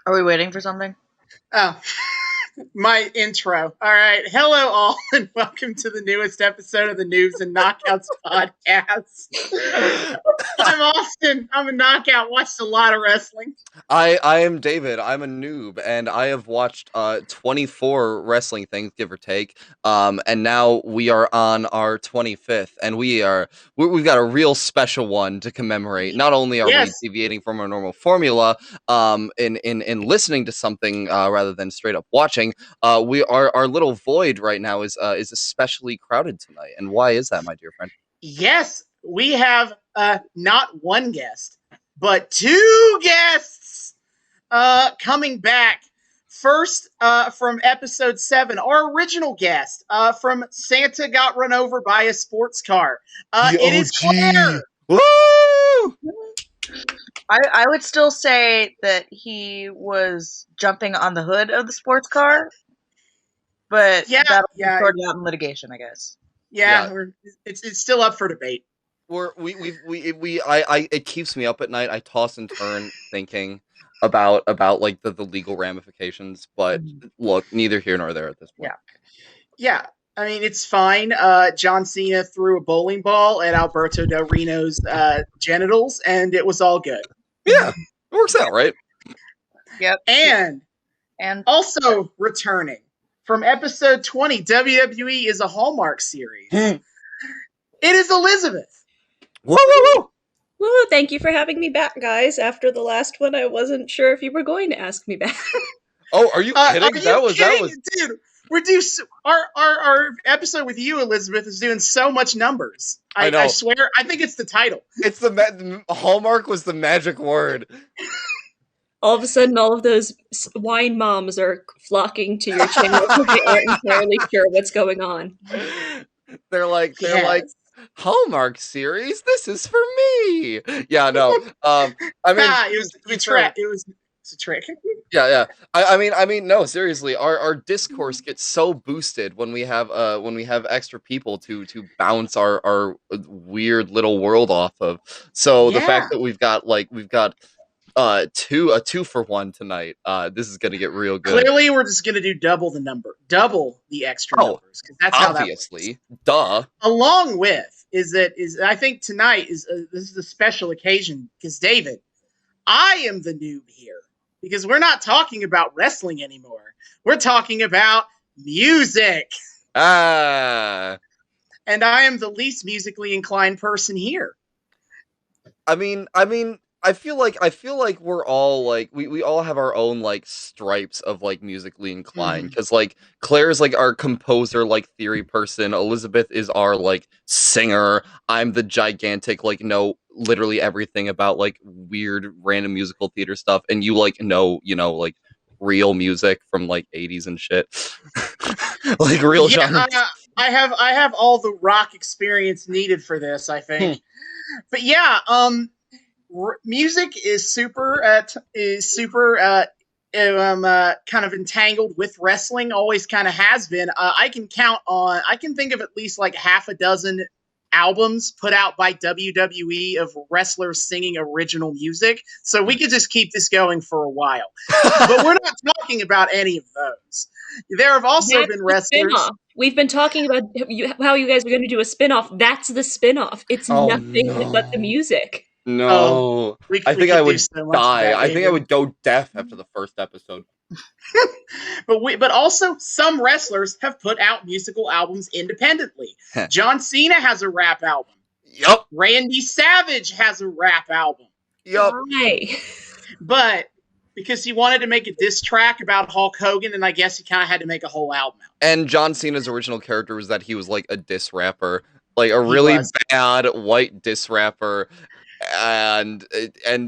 Are we waiting for something? Oh, my intro. All right. Hello, all, and welcome to the newest episode of the Noobs and Knockouts podcast. I'm Austin. I'm a knockout. Watched a lot of wrestling. I am David. I'm a noob, and I have watched 24 wrestling things, give or take. And now we are on our 25th, and we've got a real special one to commemorate. Not only are we Yes. deviating from our normal formula, in listening to something rather than straight up watching, our little void right now is especially crowded tonight. And why is that, my dear friend? Yes, we have not one guest, but two guests coming back. First, from episode 7, our original guest from Santa Got Run Over by a Sports Car. It is Claire. Woo! I would still say that he was jumping on the hood of the sports car, but Yeah, that'll be yeah. sorted out in litigation, I guess. Yeah, it's still up for debate. It keeps me up at night. I toss and turn thinking about like the legal ramifications, but look, neither here nor there at this point. Yeah. I mean, it's fine. John Cena threw a bowling ball at Alberto Del Rio's genitals, and it was all good. Yeah, it works out, right? Yep. And And also returning from episode 20, WWE is a Hallmark series. It is Elizabeth. Woo, woo, woo! Woo, thank you for having me back, guys. After the last one, I wasn't sure if you were going to ask me back. Oh, are you kidding? Are you kidding? Dude, we're due. Our episode with you, Elizabeth, is doing so much numbers. I know. I swear. I think it's the title. It's the Hallmark was the magic word. All of a sudden, all of those wine moms are flocking to your channel because they aren't entirely sure what's going on. They're like, Yes. Hallmark series. This is for me. Yeah, no. I mean, It was a trick. It's a trick. Yeah. I mean, no. Seriously, our discourse gets so boosted when we have extra people to bounce our weird little world off of. So the fact that we've got a 2-for-1 tonight. This is gonna get real good. Clearly, we're just gonna do double the extra numbers, because that's obviously, how that works. duh. Along with I think tonight is this is a special occasion because David, I am the noob here because we're not talking about wrestling anymore. We're talking about music. Ah. And I am the least musically inclined person here. I mean, I feel like we're all like we all have our own like stripes of like musically inclined, because like Claire's like our composer like theory person, Elizabeth is our like singer, I'm the gigantic like know literally everything about like weird random musical theater stuff, and you like know like real music from like 80s and shit. Like real genre. I have all the rock experience needed for this, I think. But yeah, music is super kind of entangled with wrestling. Always kind of has been. I can think of at least like half a dozen albums put out by WWE of wrestlers singing original music. So we could just keep this going for a while. But we're not talking about any of those. There have also been wrestlers. We've been talking about how you guys are going to do a spin-off. That's the spin-off. It's nothing but the music. No, I think I would die. I think I would go deaf after the first episode. But also some wrestlers have put out musical albums independently. John Cena has a rap album. Yup. Randy Savage has a rap album. Yup. Why? But because he wanted to make a diss track about Hulk Hogan, and I guess he kind of had to make a whole album out. And John Cena's original character was that he was like a diss rapper, like a really bad white diss rapper. And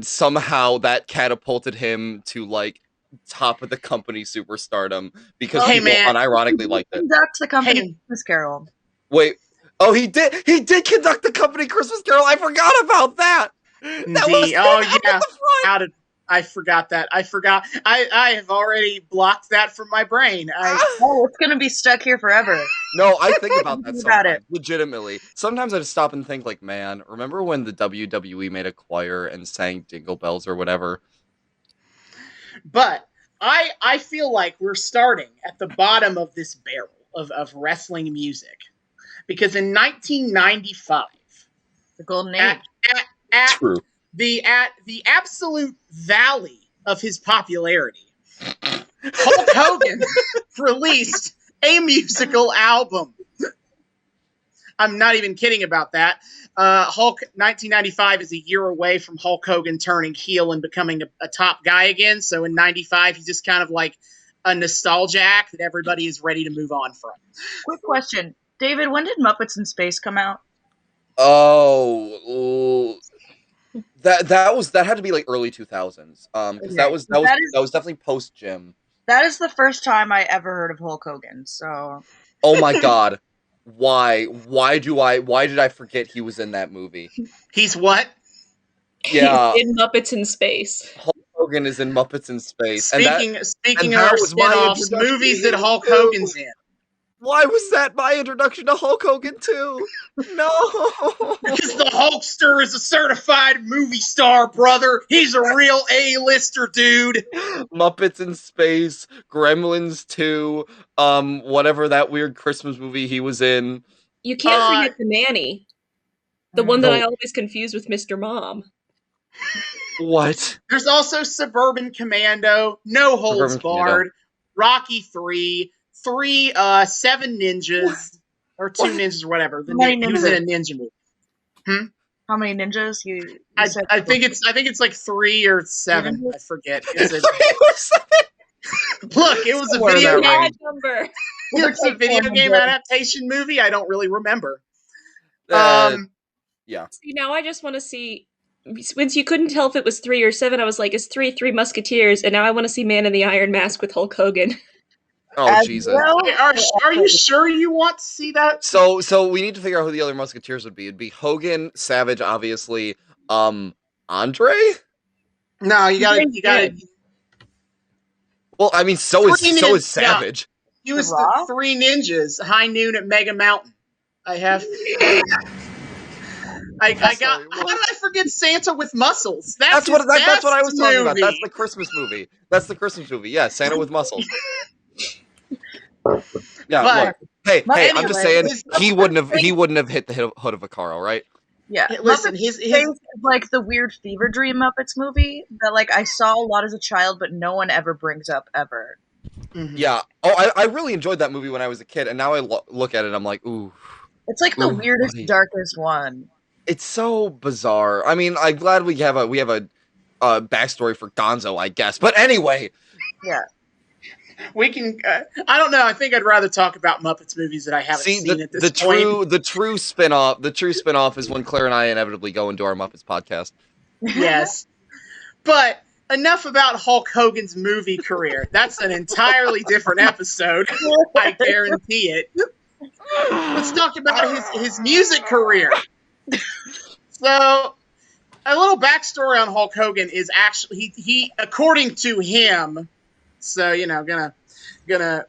somehow that catapulted him to like top of the company superstardom because people unironically liked it. Conduct the company Christmas Carol. Wait, oh, he did conduct the company Christmas Carol. I forgot about that. How did I forgot that? I have already blocked that from my brain. It's gonna be stuck here forever. No, I think about that sometimes, legitimately. Sometimes I just stop and think, like, man, remember when the WWE made a choir and sang Jingle Bells or whatever? But I feel like we're starting at the bottom of this barrel of wrestling music. Because in 1995, The golden age. at True. the absolute valley of his popularity, Hulk Hogan released a musical album. I'm not even kidding about that. Hulk 1995 is a year away from Hulk Hogan turning heel and becoming a top guy again. So in 95, he's just kind of like a nostalgia act that everybody is ready to move on from. Quick question. David, when did Muppets in Space come out? Oh, that had to be like early 2000s. Because that was definitely post Jim. That is the first time I ever heard of Hulk Hogan. So. Oh my god. Why did I forget he was in that movie? He's what? Yeah. In Muppets in Space. Hulk Hogan is in Muppets in Space. Speaking and of that our was my spin-offs, introduction movies to that him, Hulk too. Hogan's in. Why was that my introduction to Hulk Hogan too? No. Because the Hulkster is a certified movie star, brother. He's a real A-lister, dude. Muppets in Space, Gremlins 2, whatever that weird Christmas movie he was in. You can't forget the Manny. The one that I always confuse with Mr. Mom. What? There's also Suburban Commando, No Holds Barred, Rocky 3, 7 Ninjas, or 2 Ninjas, or whatever. He was in a ninja movie. How many ninjas? You I said think it's like 3 or 7. I forget. Look, it was a Somewhere in video that game. Number. It's a video game adaptation movie. I don't really remember. Yeah. See, now I just want to see. Since you couldn't tell if it was 3 or 7, I was like, "Is 3 Three Musketeers?" And now I want to see Man in the Iron Mask with Hulk Hogan. Oh Jesus! Are you sure you want to see that? So we need to figure out who the other Musketeers would be. It'd be Hogan, Savage, obviously. Andre? No, you gotta. Well, I mean, so is Savage. He was the 3 ninjas. High Noon at Mega Mountain. I have. I got. How did I forget Santa with muscles? That's what I was talking about. That's the Christmas movie. Yeah, Santa with muscles. Yeah. But, look, hey, anyway, I'm just saying he wouldn't have hit the hood of a car, all right? Yeah. Listen, Muppets is like the weird Fever Dream Muppets movie that like I saw a lot as a child, but no one ever brings up ever. Mm-hmm. Yeah. Oh, I really enjoyed that movie when I was a kid, and now I look at it, I'm like, ooh. It's like the weirdest, darkest one. It's so bizarre. I mean, I'm glad we have a backstory for Gonzo, I guess. But anyway. Yeah. We can. I don't know. I think I'd rather talk about Muppets movies that I haven't seen at this point. The true spinoff is when Claire and I inevitably go into our Muppets podcast. Yes, but enough about Hulk Hogan's movie career. That's an entirely different episode. I guarantee it. Let's talk about his music career. So, a little backstory on Hulk Hogan is actually he according to him. So, gonna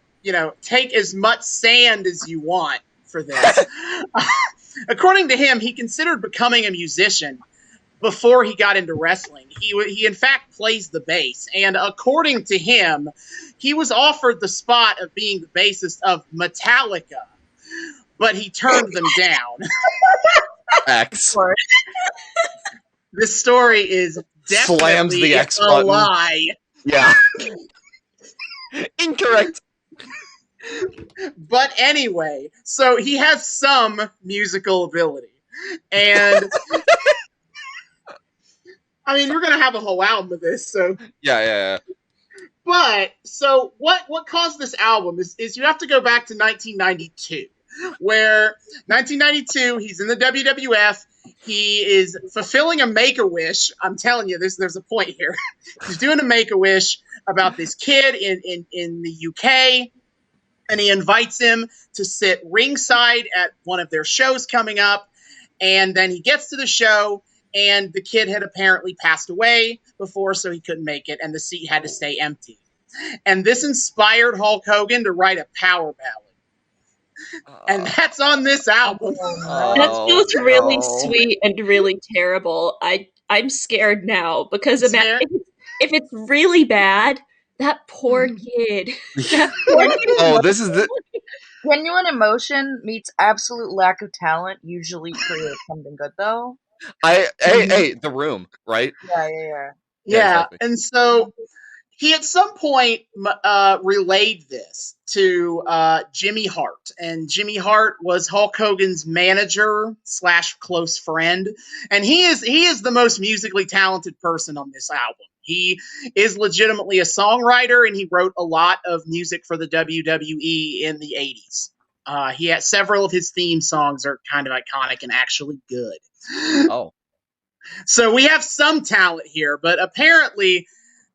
take as much sand as you want for this. According to him, he considered becoming a musician before he got into wrestling. He in fact plays the bass, and according to him, he was offered the spot of being the bassist of Metallica, but he turned them down. X. This story is definitely slams the X a button. lie. Yeah. Incorrect. But anyway, so he has some musical ability. And I mean, we're going to have a whole album of this, so Yeah. But so what caused this album is you have to go back to 1992, where 1992 he's in the WWF. He is fulfilling a Make-A-Wish. I'm telling you, there's a point here. He's doing a Make-A-Wish about this kid in the UK, and he invites him to sit ringside at one of their shows coming up. And then he gets to the show, and the kid had apparently passed away before, so he couldn't make it, and the seat had to stay empty. And this inspired Hulk Hogan to write a power ballad. And that's on this album. That's both really sweet and really terrible. I'm scared now because if it's really bad, That poor kid. Oh, this is the Genuine emotion meets absolute lack of talent usually creates something good, though. hey, The Room, right? Yeah. Yeah, exactly. And so he at some point relayed this to Jimmy Hart, and Jimmy Hart was Hulk Hogan's manager / close friend, and he is the most musically talented person on this album. He is legitimately a songwriter, and he wrote a lot of music for the WWE in the 80s. He had several of his theme songs are kind of iconic and actually good. Oh. So we have some talent here, but apparently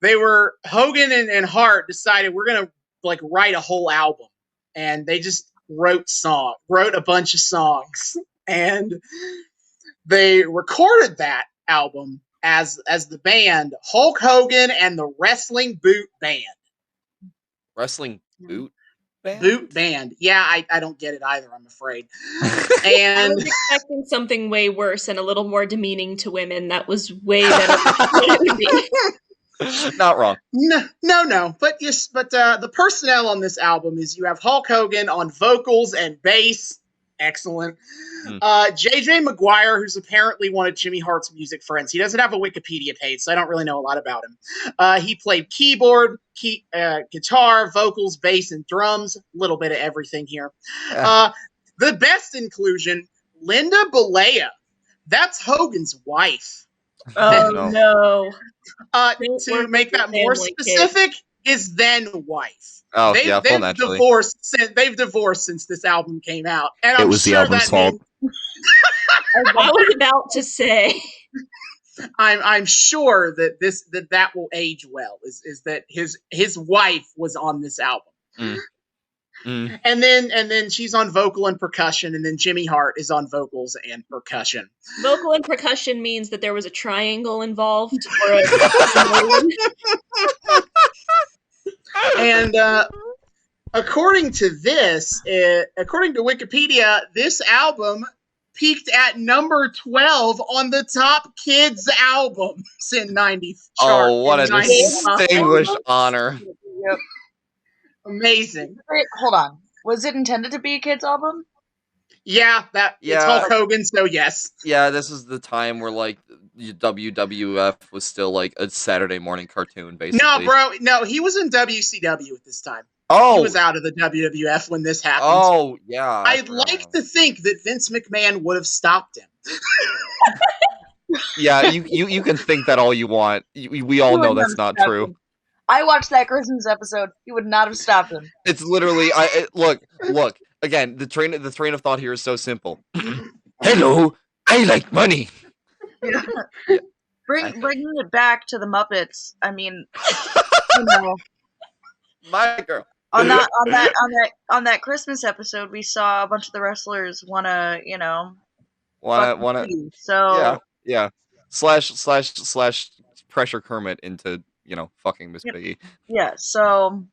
Hogan and Hart decided we're gonna like write a whole album, and they just wrote a bunch of songs, and they recorded that album as the band Hulk Hogan and the Wrestling Boot Band. Wrestling Boot Band? Boot Band. Yeah, I don't get it either, I'm afraid. I And was expecting something way worse and a little more demeaning to women. That was way better than it would be. Not wrong. No. But the personnel on this album is you have Hulk Hogan on vocals and bass. Excellent. JJ Maguire, who's apparently one of Jimmy Hart's music friends. He doesn't have a Wikipedia page, so I don't really know a lot about him. He played keyboard, guitar, vocals, bass, and drums. A little bit of everything here. The best inclusion, Linda Balea. That's Hogan's wife. Oh, no. To make that more specific, his then wife. Oh, They've naturally. They've divorced since this album came out, and It was the album's fault. I was about to say. I'm sure that that will age well. Is that his wife was on this album, and then she's on vocal and percussion, and then Jimmy Hart is on vocals and percussion. Vocal and percussion means that there was a triangle involved. And according to Wikipedia, this album peaked at number 12 on the top kids albums in 90 chart. Oh, what a distinguished honor. Yep. Amazing. Wait, hold on. Was it intended to be a kids album? Yeah, it's Hulk Hogan, so yes. Yeah, this is the time where like WWF was still like a Saturday morning cartoon, basically. No, he was in WCW at this time. Oh, he was out of the WWF when this happened. Oh, yeah. I'd like to think that Vince McMahon would have stopped him. Yeah, you can think that all you want. We all know that's not true. I watched that Christmas episode. He would not have stopped him. It's literally look. Again, the train of thought here is so simple. Hello, I like money. Yeah. Bringing it back to the Muppets. I mean, my girl. On that Christmas episode, we saw a bunch of the wrestlers wanna so yeah. Slash pressure Kermit into fucking Miss Piggy. Yeah. So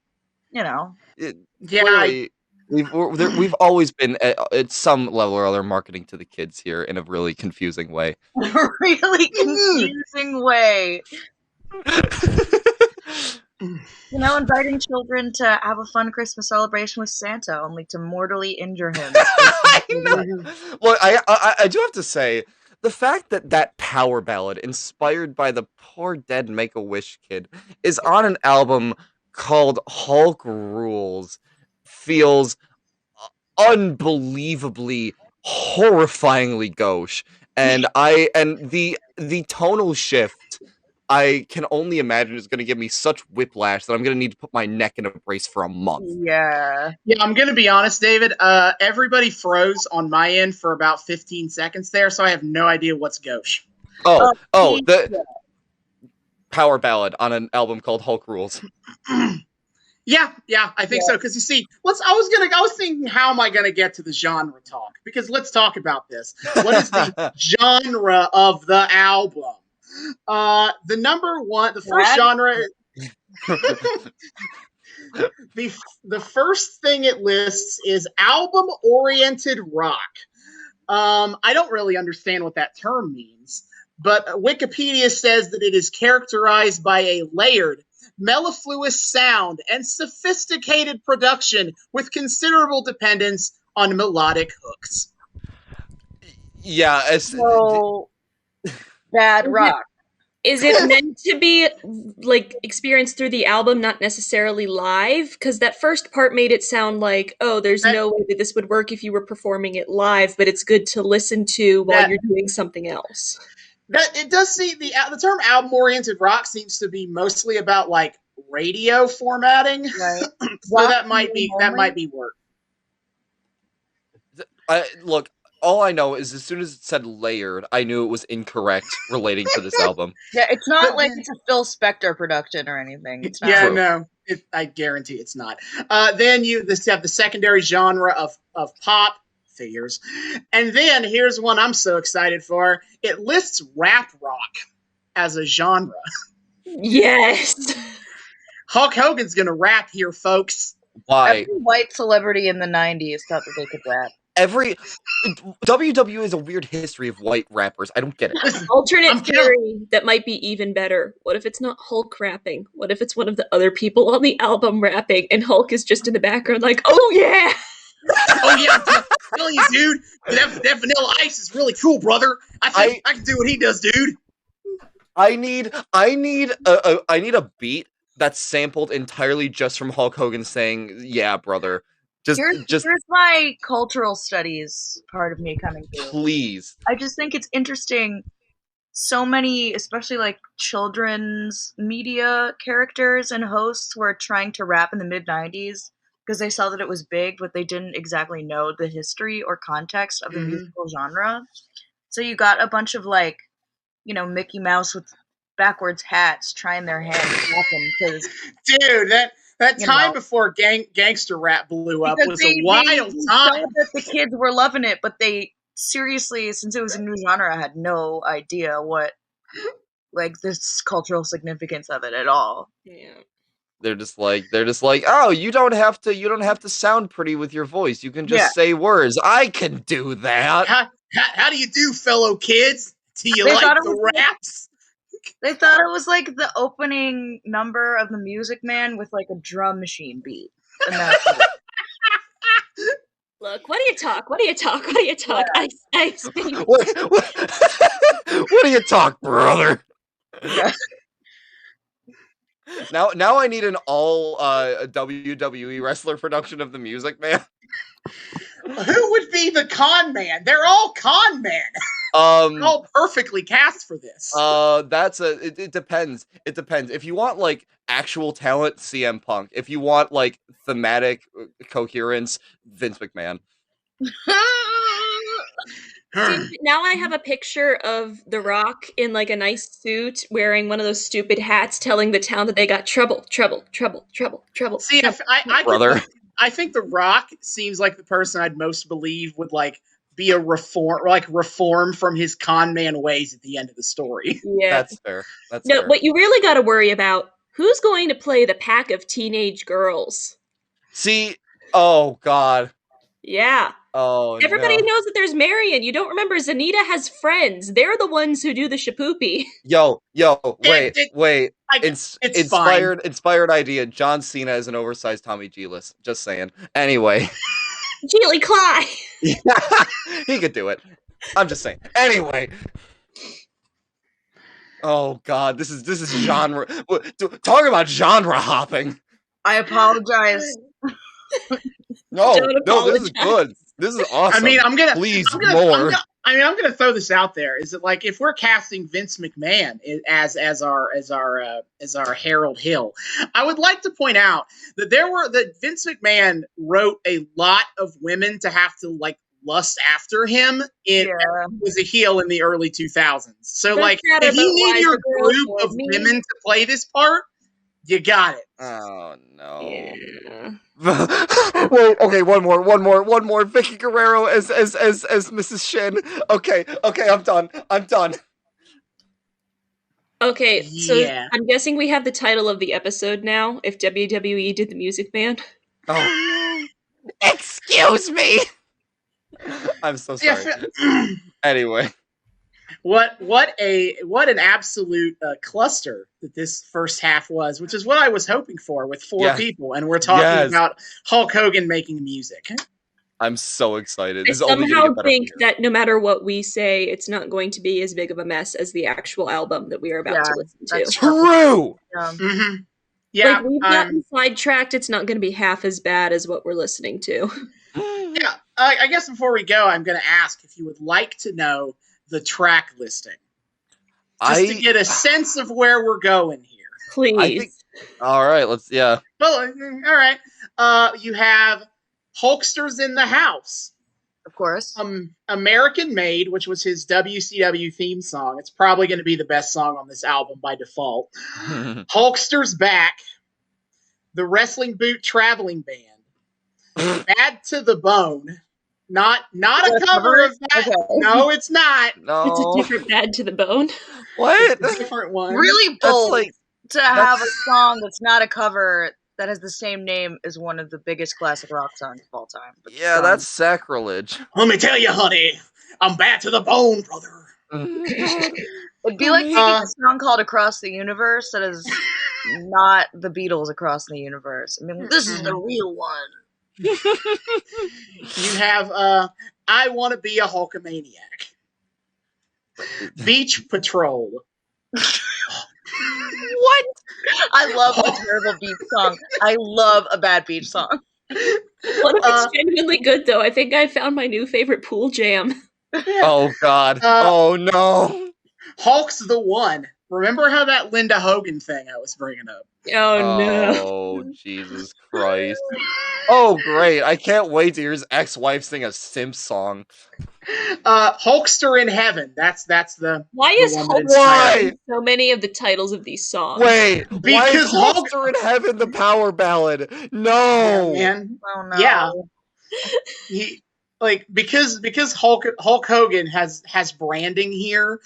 clearly, we've always been at some level or other marketing to the kids here in a really confusing way. Really confusing way. Inviting children to have a fun Christmas celebration with Santa, only to mortally injure him. Well, I do have to say, the fact that power ballad, inspired by the poor dead Make-A-Wish kid, is on an album called Hulk Rules, feels unbelievably, horrifyingly gauche, and the tonal shift, I can only imagine is going to give me such whiplash that I'm going to need to put my neck in a brace for a month. Yeah, I'm going to be honest, David. Everybody froze on my end for about 15 seconds there, so I have no idea what's gauche. The power ballad on an album called Hulk Rules. Yeah, I think so. Because you see, I was thinking, how am I going to get to the genre talk? Because let's talk about this. What is the genre of the album? The first genre. The first thing it lists is album-oriented rock. I don't really understand what that term means, but Wikipedia says that it is characterized by a layered, mellifluous sound, and sophisticated production with considerable dependence on melodic hooks. Yeah, So bad rock. Is it meant to be like experienced through the album, not necessarily live? Because that first part made it sound like, oh, there's no way that this would work if you were performing it live, but it's good to listen to while you're doing something else. That it does see the term album-oriented rock seems to be mostly about like radio formatting, Right. so that might be work. Look, all I know is as soon as it said layered, I knew it was incorrect relating to this album. Yeah, it's not like it's a Phil Spector production or anything. It's not. Yeah, no, I guarantee it's not. Then you have the secondary genre of pop. Figures. And then here's one I'm so excited for. It lists rap rock as a genre. Yes. Hulk Hogan's gonna rap here, folks. Why? Every white celebrity in the 90s thought that they could rap. WWE has a weird history of white rappers. I don't get it. Alternate theory that might be even better. What if it's not Hulk rapping? What if it's one of the other people on the album rapping and Hulk is just in the background like, oh yeah! Oh yeah, I'm telling you, dude. That Vanilla Ice is really cool, brother. I can do what he does, dude. I need a beat that's sampled entirely just from Hulk Hogan saying, "Yeah, brother." Here's my cultural studies part of me coming through. Please. I just think it's interesting. So many, especially like children's media characters and hosts, were trying to rap in the mid-90s. Because they saw that it was big, but they didn't exactly know the history or context of the musical genre. So you got a bunch of like, Mickey Mouse with backwards hats trying their hand rapping. Dude, that time before gangster rap blew up was a wild time. That the kids were loving it, but they seriously, since it was a new genre, had no idea what like this cultural significance of it at all. Yeah. They're just like, oh, you don't have to sound pretty with your voice. You can just say words. I can do that. How do you do, fellow kids? Do you like the raps? They thought it was like the opening number of the Music Man with like a drum machine beat. And that's it. Look, what do you talk? Yeah. I what do you talk, brother? Yeah. Now I need an all WWE wrestler production of the Music Man. Who would be the con man? They're all con men. They're all perfectly cast for this. It depends. It depends. If you want like actual talent, CM Punk. If you want like thematic coherence, Vince McMahon. See, now I have a picture of The Rock in like a nice suit, wearing one of those stupid hats, telling the town that they got trouble. See, I think The Rock seems like the person I'd most believe would like be a reform from his con man ways at the end of the story. Yeah, that's fair. Fair. What you really got to worry about: who's going to play the pack of teenage girls? See, oh god. Yeah. Oh, everybody knows that there's Marion. You don't remember Zanita has friends. They're the ones who do the shapoopy. Yo, wait. It's inspired idea. John Cena is an oversized Tommy G list. Just saying. Anyway. Geely Cly. Yeah, he could do it. I'm just saying. Anyway. Oh god, this is genre. Talk about genre hopping. I apologize. No, this is good. This is awesome. I mean, I'm gonna throw this out there. Is it like if we're casting Vince McMahon as our Harold Hill, I would like to point out that Vince McMahon wrote a lot of women to have to like lust after him. Was a heel in the early 2000s. So like, if you need your group of women to play this part, you got it. Oh no. Yeah. Wait, okay, one more. Vicky Guerrero as Mrs. Shin. Okay, I'm done. Okay, so I'm guessing we have the title of the episode now, if WWE did the Music Man. Oh. Excuse me! I'm so sorry. Anyway. What an absolute cluster that this first half was, which is what I was hoping for with four Yes. people, and we're talking Yes. about Hulk Hogan making music. I'm so excited. I This is only gonna somehow get better think from here. that no matter what we say, it's not going to be as big of a mess as the actual album that we are about to listen to. that's True. Mm-hmm. Yeah, Like, we've gotten sidetracked. It's not going to be half as bad as what we're listening to. yeah. I guess before we go, I'm going to ask if you would like to know the track listing, just to get a sense of where we're going here. Please. All right, let's. Yeah. Well, all right. You have Hulkster's in the House. Of course. American Made, which was his WCW theme song. It's probably going to be the best song on this album by default. Hulkster's Back. The Wrestling Boot Traveling Band. Bad to the Bone. Not a cover of that. Okay. No, it's not. No. It's a different Bad to the Bone. What? It's a different one. Really bold to have a song that's not a cover that has the same name as one of the biggest classic rock songs of all time. But yeah, that's sacrilege. Let me tell you, honey, I'm bad to the bone, brother. It'd be like making a song called Across the Universe that is not the Beatles Across the Universe. I mean, this is the real one. You have I Want to Be a Hulkamaniac. Beach Patrol. What? I love a terrible beach song. I love a bad beach song. What if it's genuinely good, though? I think I found my new favorite pool jam. Oh, God. Oh, no. Hulk's the One. Remember how that Linda Hogan thing I was bringing up? Oh, no. Oh, Jesus Christ. Oh, great. I can't wait to hear his ex-wife sing a Simp song. Hulkster in Heaven. That's the. Why is Hulkster in so many of the titles of these songs? Wait, because why is Hulkster in Heaven the power ballad? No. Yeah, man. Oh, no. Yeah. Because Hulk Hogan has branding here.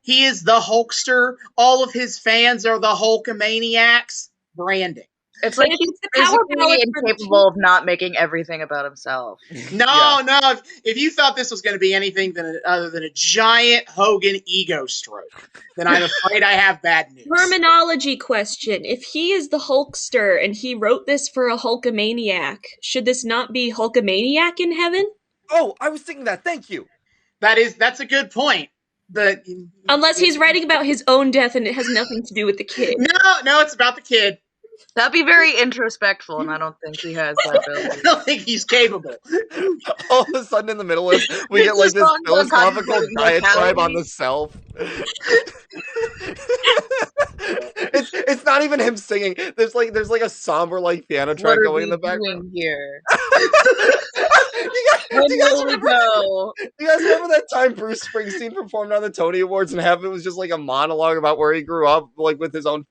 He is the Hulkster. All of his fans are the Hulkamaniacs. Branding. It's like he's physically incapable of not making everything about himself. No. If you thought this was going to be anything other than a giant Hogan ego stroke, then I'm afraid I have bad news. Terminology question. If he is the Hulkster and he wrote this for a Hulkamaniac, should this not be Hulkamaniac in Heaven? Oh, I was thinking that. Thank you. That's a good point. But unless he's writing about his own death and it has nothing to do with the kid. No, it's about the kid. That'd be very introspectful, and I don't think he has that ability. I don't think he's capable. All of a sudden in the middle of it, we get like this philosophical diatribe on the self. It's not even him singing. There's like a somber like piano track going in the background. Here? Do you guys remember that time Bruce Springsteen performed on the Tony Awards and Heaven was just like a monologue about where he grew up, like with his own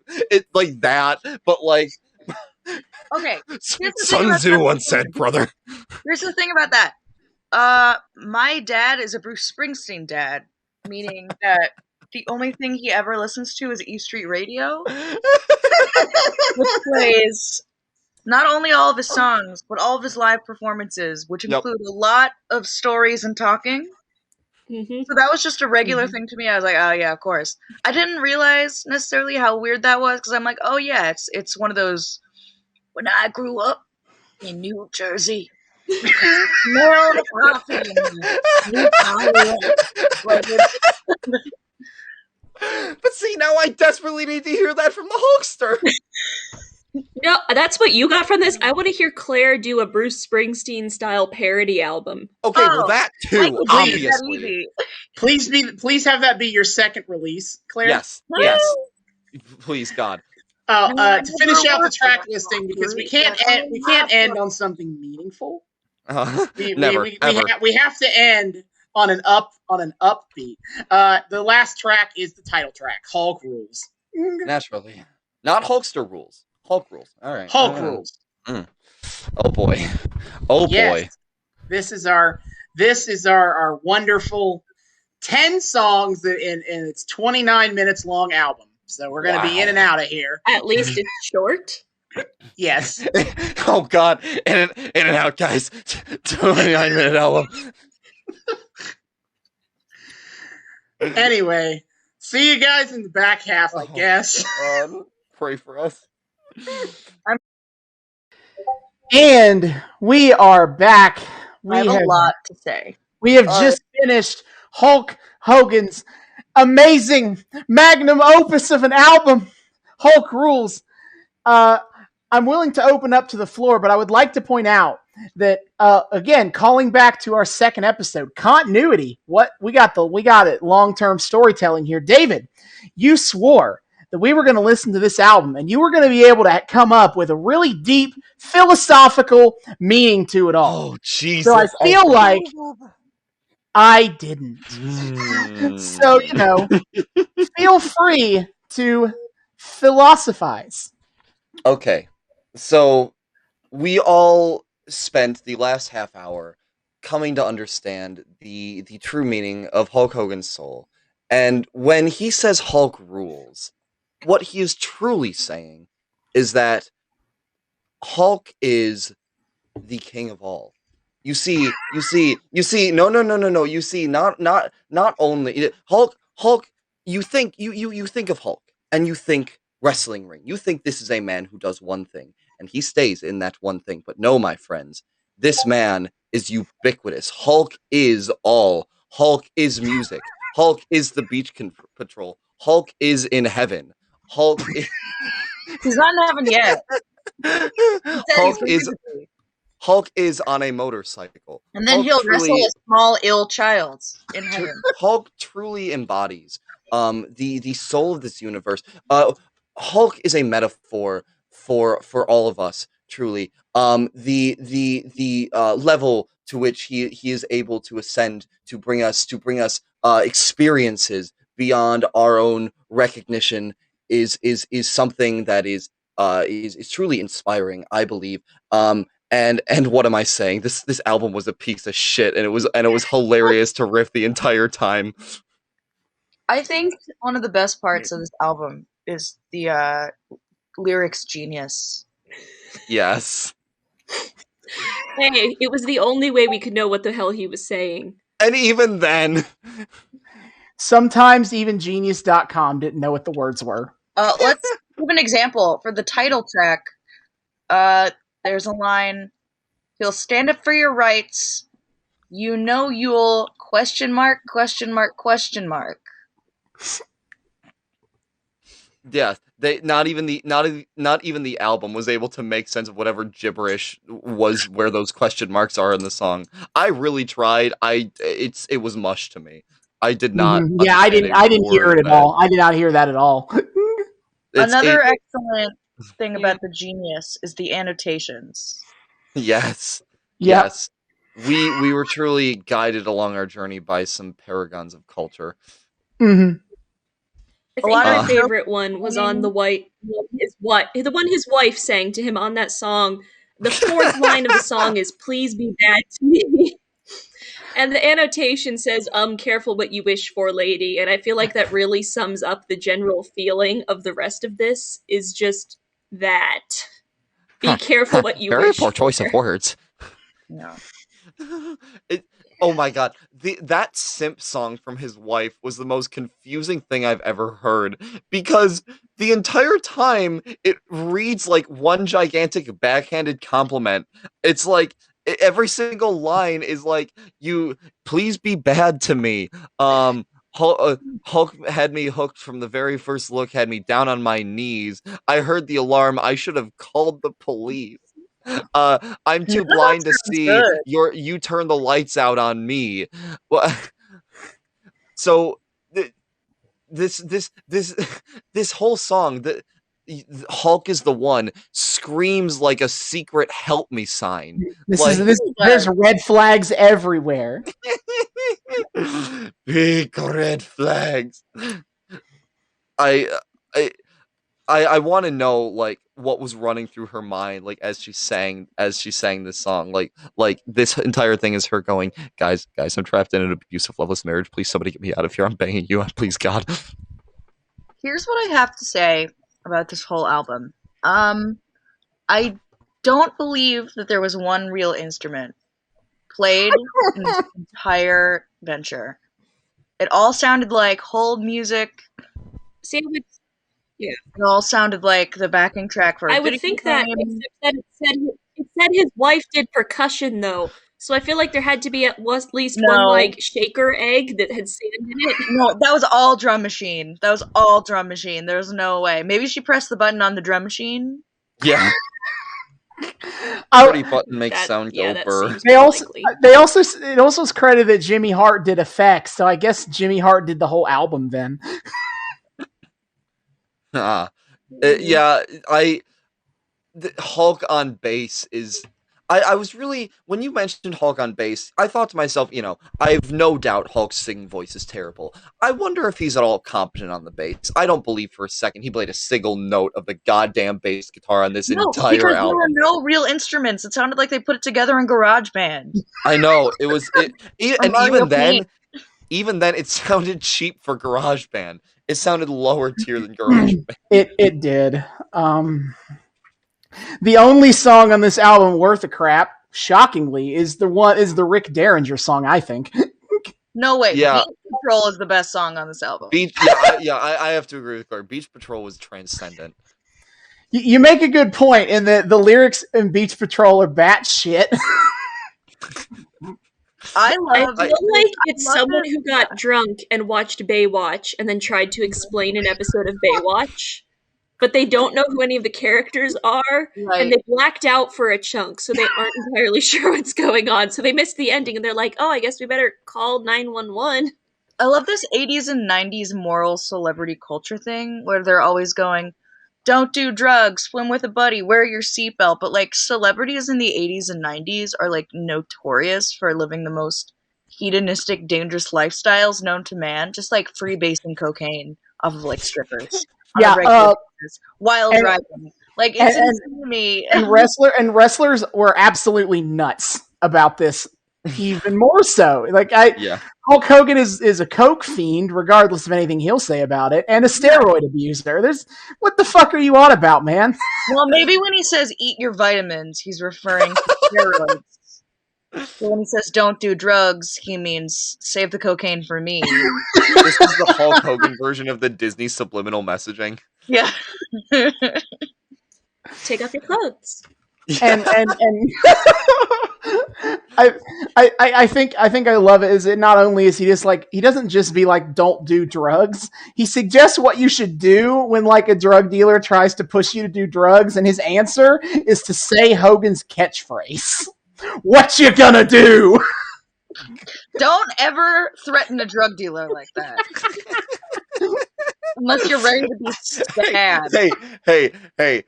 like that, but like okay. Sun Tzu once said, brother. Here's the thing about that. My dad is a Bruce Springsteen dad, meaning that the only thing he ever listens to is E Street Radio, which plays not only all of his songs, but all of his live performances, which include a lot of stories and talking. Mm-hmm. So that was just a regular thing to me. I was like, oh yeah, of course. I didn't realize necessarily how weird that was, because I'm like, oh yeah, it's one of those, when I grew up in New Jersey, smell the coffee But see, now I desperately need to hear that from the Hulkster. No, that's what you got from this. I want to hear Claire do a Bruce Springsteen style parody album. Okay, well that too, obviously. Please have that be your second release, Claire. Yes. Yes. Please, God. To finish out the track listing, because we can't end on something meaningful. Never. We have to end on an upbeat. The last track is the title track, Hulk Rules. Naturally. Not Hulkster Rules. Hulk Rules. All right. Hulk Rules. Oh boy. Oh boy. This is our wonderful 10 songs in its 29 minutes long album. So we're going to be in and out of here. At least it's short. Yes. Oh God. In and out, guys. 29-minute album. Anyway, see you guys in the back half, I guess. Pray for us. And we are back. I have a lot to say. We have just finished Hulk Hogan's amazing magnum opus of an album, Hulk Rules. I'm willing to open up to the floor, but I would like to point out that again, calling back to our second episode, continuity. What we got it. Long-term storytelling here. David, you swore that we were going to listen to this album and you were going to be able to come up with a really deep philosophical meaning to it all. Oh, Jesus. So I feel like I didn't. So, feel free to philosophize. Okay. So we all spent the last half hour coming to understand the true meaning of Hulk Hogan's soul. And when he says Hulk rules, what he is truly saying is that Hulk is the king of all. You see, no. You see, not only Hulk. You think of Hulk, and you think wrestling ring. You think this is a man who does one thing, and he stays in that one thing. But no, my friends, this man is ubiquitous. Hulk is all. Hulk is music. Hulk is the beach patrol. Hulk is in heaven. Hulk. He's not in heaven yet. Hulk is on a motorcycle. And then he'll wrestle a small, ill child in heaven. Hulk truly embodies the soul of this universe. Hulk is a metaphor for all of us, truly. The level to which he is able to ascend to bring us experiences beyond our own recognition is something that is truly inspiring, I believe. And what am I saying? This album was a piece of shit, and it was hilarious to riff the entire time. I think one of the best parts of this album is the lyrics genius. Yes. Hey, it was the only way we could know what the hell he was saying. And even then, sometimes even Genius.com didn't know what the words were. Let's give an example for the title track. There's a line, "He'll stand up for your rights. You know you'll question mark. Yeah, they not even the album was able to make sense of whatever gibberish was where those question marks are in the song. I really tried. It was mush to me. I did not. Yeah, I didn't hear it at all. I did not hear that at all. Another excellent thing about the genius is the annotations. Yes. Yep. Yes. We were truly guided along our journey by some paragons of culture. Mm-hmm. I think my favorite one was on the one his wife sang to him on that song. The fourth line of the song is "Please be bad to me," and the annotation says, "Careful what you wish for, lady." And I feel like that really sums up the general feeling of the rest of this. Is just that. Be careful what you Very wish poor choice for. of words. No. Oh my god, that simp song from his wife was the most confusing thing I've ever heard, because the entire time it reads like one gigantic backhanded compliment. It's like every single line is like, "You please be bad to me." Hulk had me hooked from the very first look, had me down on my knees. I heard the alarm. I should have called the police. I'm too blind to see. Good. You turn the lights out on me. Well, so this whole song, the Hulk is the one, screams like a secret help me sign. There's red flags everywhere. Big red flags. I want to know, like, what was running through her mind, like, as she sang this song. Like this entire thing is her going, guys, I'm trapped in an abusive, loveless marriage. Please, somebody get me out of here. I'm banging you. Please, God. Here's what I have to say about this whole album. I don't believe that there was one real instrument played in this entire venture. It all sounded like hold music. See, It all sounded like the backing track for a I would video think that, game. except that it said his wife did percussion though. So I feel like there had to be at least one No. like shaker egg that had sand in it. No, that was all drum machine. That was all drum machine. There's no way. Maybe she pressed the button on the drum machine. Yeah. Oh, Pretty button makes sound go that burr. seems They more also, likely. it also is credited that Jimmy Hart did effects, so I guess Jimmy Hart did the whole album then. Yeah, Hulk on bass is. I was really when you mentioned Hulk on bass, I thought to myself, I have no doubt Hulk's singing voice is terrible. I wonder if he's at all competent on the bass. I don't believe for a second he played a single note of the goddamn bass guitar on this entire because album. there were no real instruments. It sounded like they put it together in GarageBand. I know it was, and Mario even then, it sounded cheap for GarageBand. It sounded lower tier than GarageBand. It did. The only song on this album worth a crap, shockingly, is the Rick Derringer song, I think. No way. Yeah. Beach Patrol is the best song on this album. I have to agree with Claire. Beach Patrol was transcendent. You make a good point in that the lyrics in Beach Patrol are batshit. I feel like it's love someone it. who got drunk and watched Baywatch and then tried to explain an episode of Baywatch, but they don't know who any of the characters are, and they blacked out for a chunk, so they aren't entirely sure what's going on. So they missed the ending, and they're like, "Oh, I guess we better call 911." I love this 80s and 90s moral celebrity culture thing where they're always going, don't do drugs, swim with a buddy, wear your seatbelt. But like celebrities in the 80s and 90s are like notorious for living the most hedonistic, dangerous lifestyles known to man, just like freebasing cocaine off of like strippers. Yeah, while driving. Like it's insane to me. And wrestlers were absolutely nuts about this. Even more so. Hulk Hogan is a coke fiend, regardless of anything he'll say about it, and a steroid abuser. What the fuck are you on about, man? Well, maybe when he says eat your vitamins, he's referring to steroids. So when he says don't do drugs, he means save the cocaine for me. This is the Hulk Hogan version of the Disney subliminal messaging. Yeah. Take off your clothes. And I think I love it is it not only is he just like he doesn't just be like don't do drugs, he suggests what you should do when like a drug dealer tries to push you to do drugs, and his answer is to say Hogan's catchphrase. What you gonna do? Don't ever threaten a drug dealer like that. Unless you're ready to be stabbed. Hey,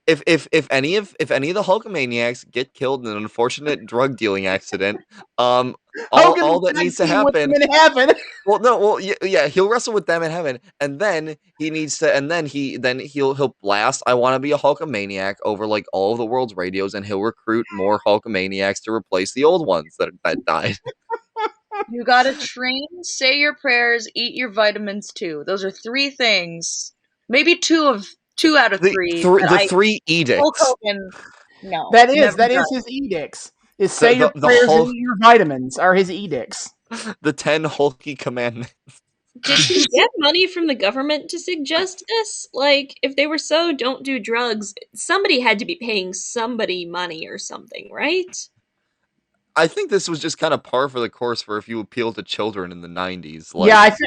if any of the Hulkamaniacs get killed in an unfortunate drug dealing accident, all that needs to happen in heaven. He'll wrestle with them in heaven, and then he'll blast "I Want to Be a Hulkamaniac" over like all of the world's radios, and he'll recruit more Hulkamaniacs to replace the old ones that died. You gotta train, say your prayers, eat your vitamins too. Those are 3 things. Maybe 2 out of 3. The 3 edicts. Hulk Hogan, no. That is his edicts. Is say your prayers and eat your vitamins are his edicts. The 10 Hulky commandments. Did he get money from the government to suggest this? Like, if they were so don't do drugs, somebody had to be paying somebody money or something, right? I think this was just kind of par for the course for if you appeal to children in the 90s.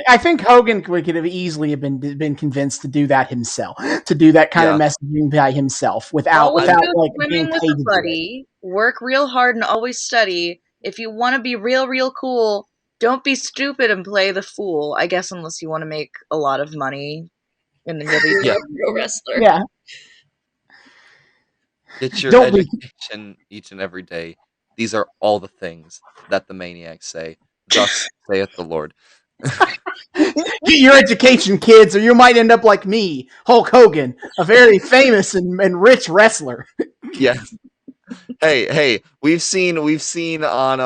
I think Hogan could have easily been convinced to do that himself, to do that kind of messaging by himself without like being paid with a buddy, work real hard and always study. If you want to be real cool, don't be stupid and play the fool. I guess unless you want to make a lot of money in the pro wrestler. Yeah. Get your education each and every day. These are all the things that the maniacs say. Thus saith the Lord. Get your education, kids, or you might end up like me, Hulk Hogan, a very famous and rich wrestler. Yes. Hey, we've seen on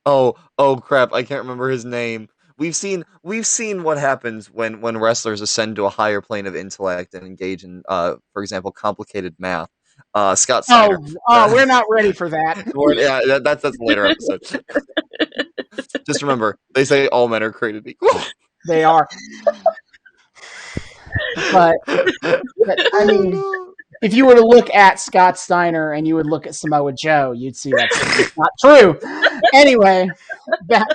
oh crap, I can't remember his name. We've seen what happens when wrestlers ascend to a higher plane of intellect and engage in for example, complicated math. Scott Steiner. We're not ready for that. That's a later episode. Just remember, they say all men are created equal. They are. But I mean, no. if you were to look at Scott Steiner and you would look at Samoa Joe, you'd see that's not true. Anyway, back.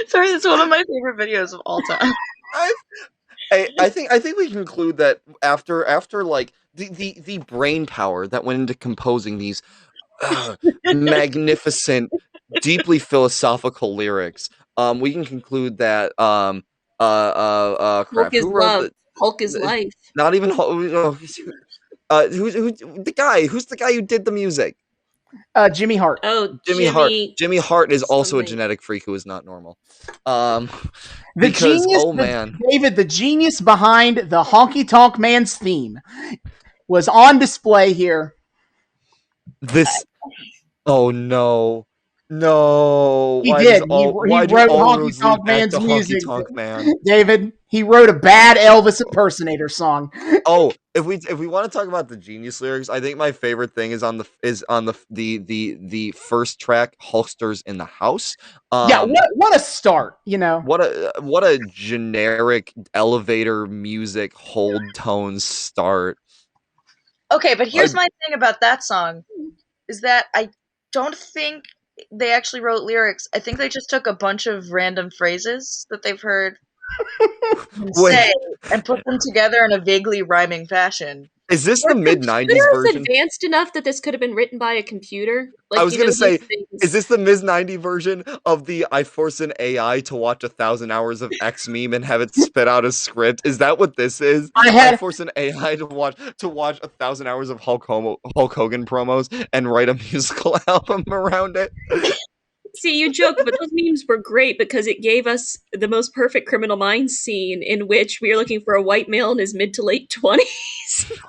Sorry, that's one of my favorite videos of all time. I think we conclude that after like the brain power that went into composing these magnificent, deeply philosophical lyrics, we can conclude that Hulk crap. is Who wrote love. Hulk is life. not even Hulk? Who's the guy? Who's the guy who did the music? Jimmy Hart. Oh, Jimmy Hart is also a something. genetic freak who is not normal. The Because genius, man, David, the genius behind the Honky Tonk Man's theme was on display here. this. Oh no. No, He why did. does all, He why do wrote all Honky roads Tonk lead back Man's to music. Honky Tonk Man? David, he wrote a bad Elvis impersonator song. Oh, if we want to talk about the genius lyrics, I think my favorite thing is on the first track, Hulkster's in the House. Yeah, what a start, you know. What a generic elevator music hold tone start. Okay, but here's my thing about that song, is that I don't think they actually wrote lyrics. I think they just took a bunch of random phrases that they've heard him say and put them together in a vaguely rhyming fashion. Is this the mid-90s version? Advanced enough that this could have been written by a computer. I was gonna say, is this the mid-90s version of the I force an AI to watch 1,000 hours of X meme and have it spit out a script? Is that what this is? I force an AI to watch 1,000 hours of Hulk Hogan promos and write a musical album around it. See, you joke, but those memes were great because it gave us the most perfect Criminal Minds scene in which we are looking for a white male in his mid to late 20s.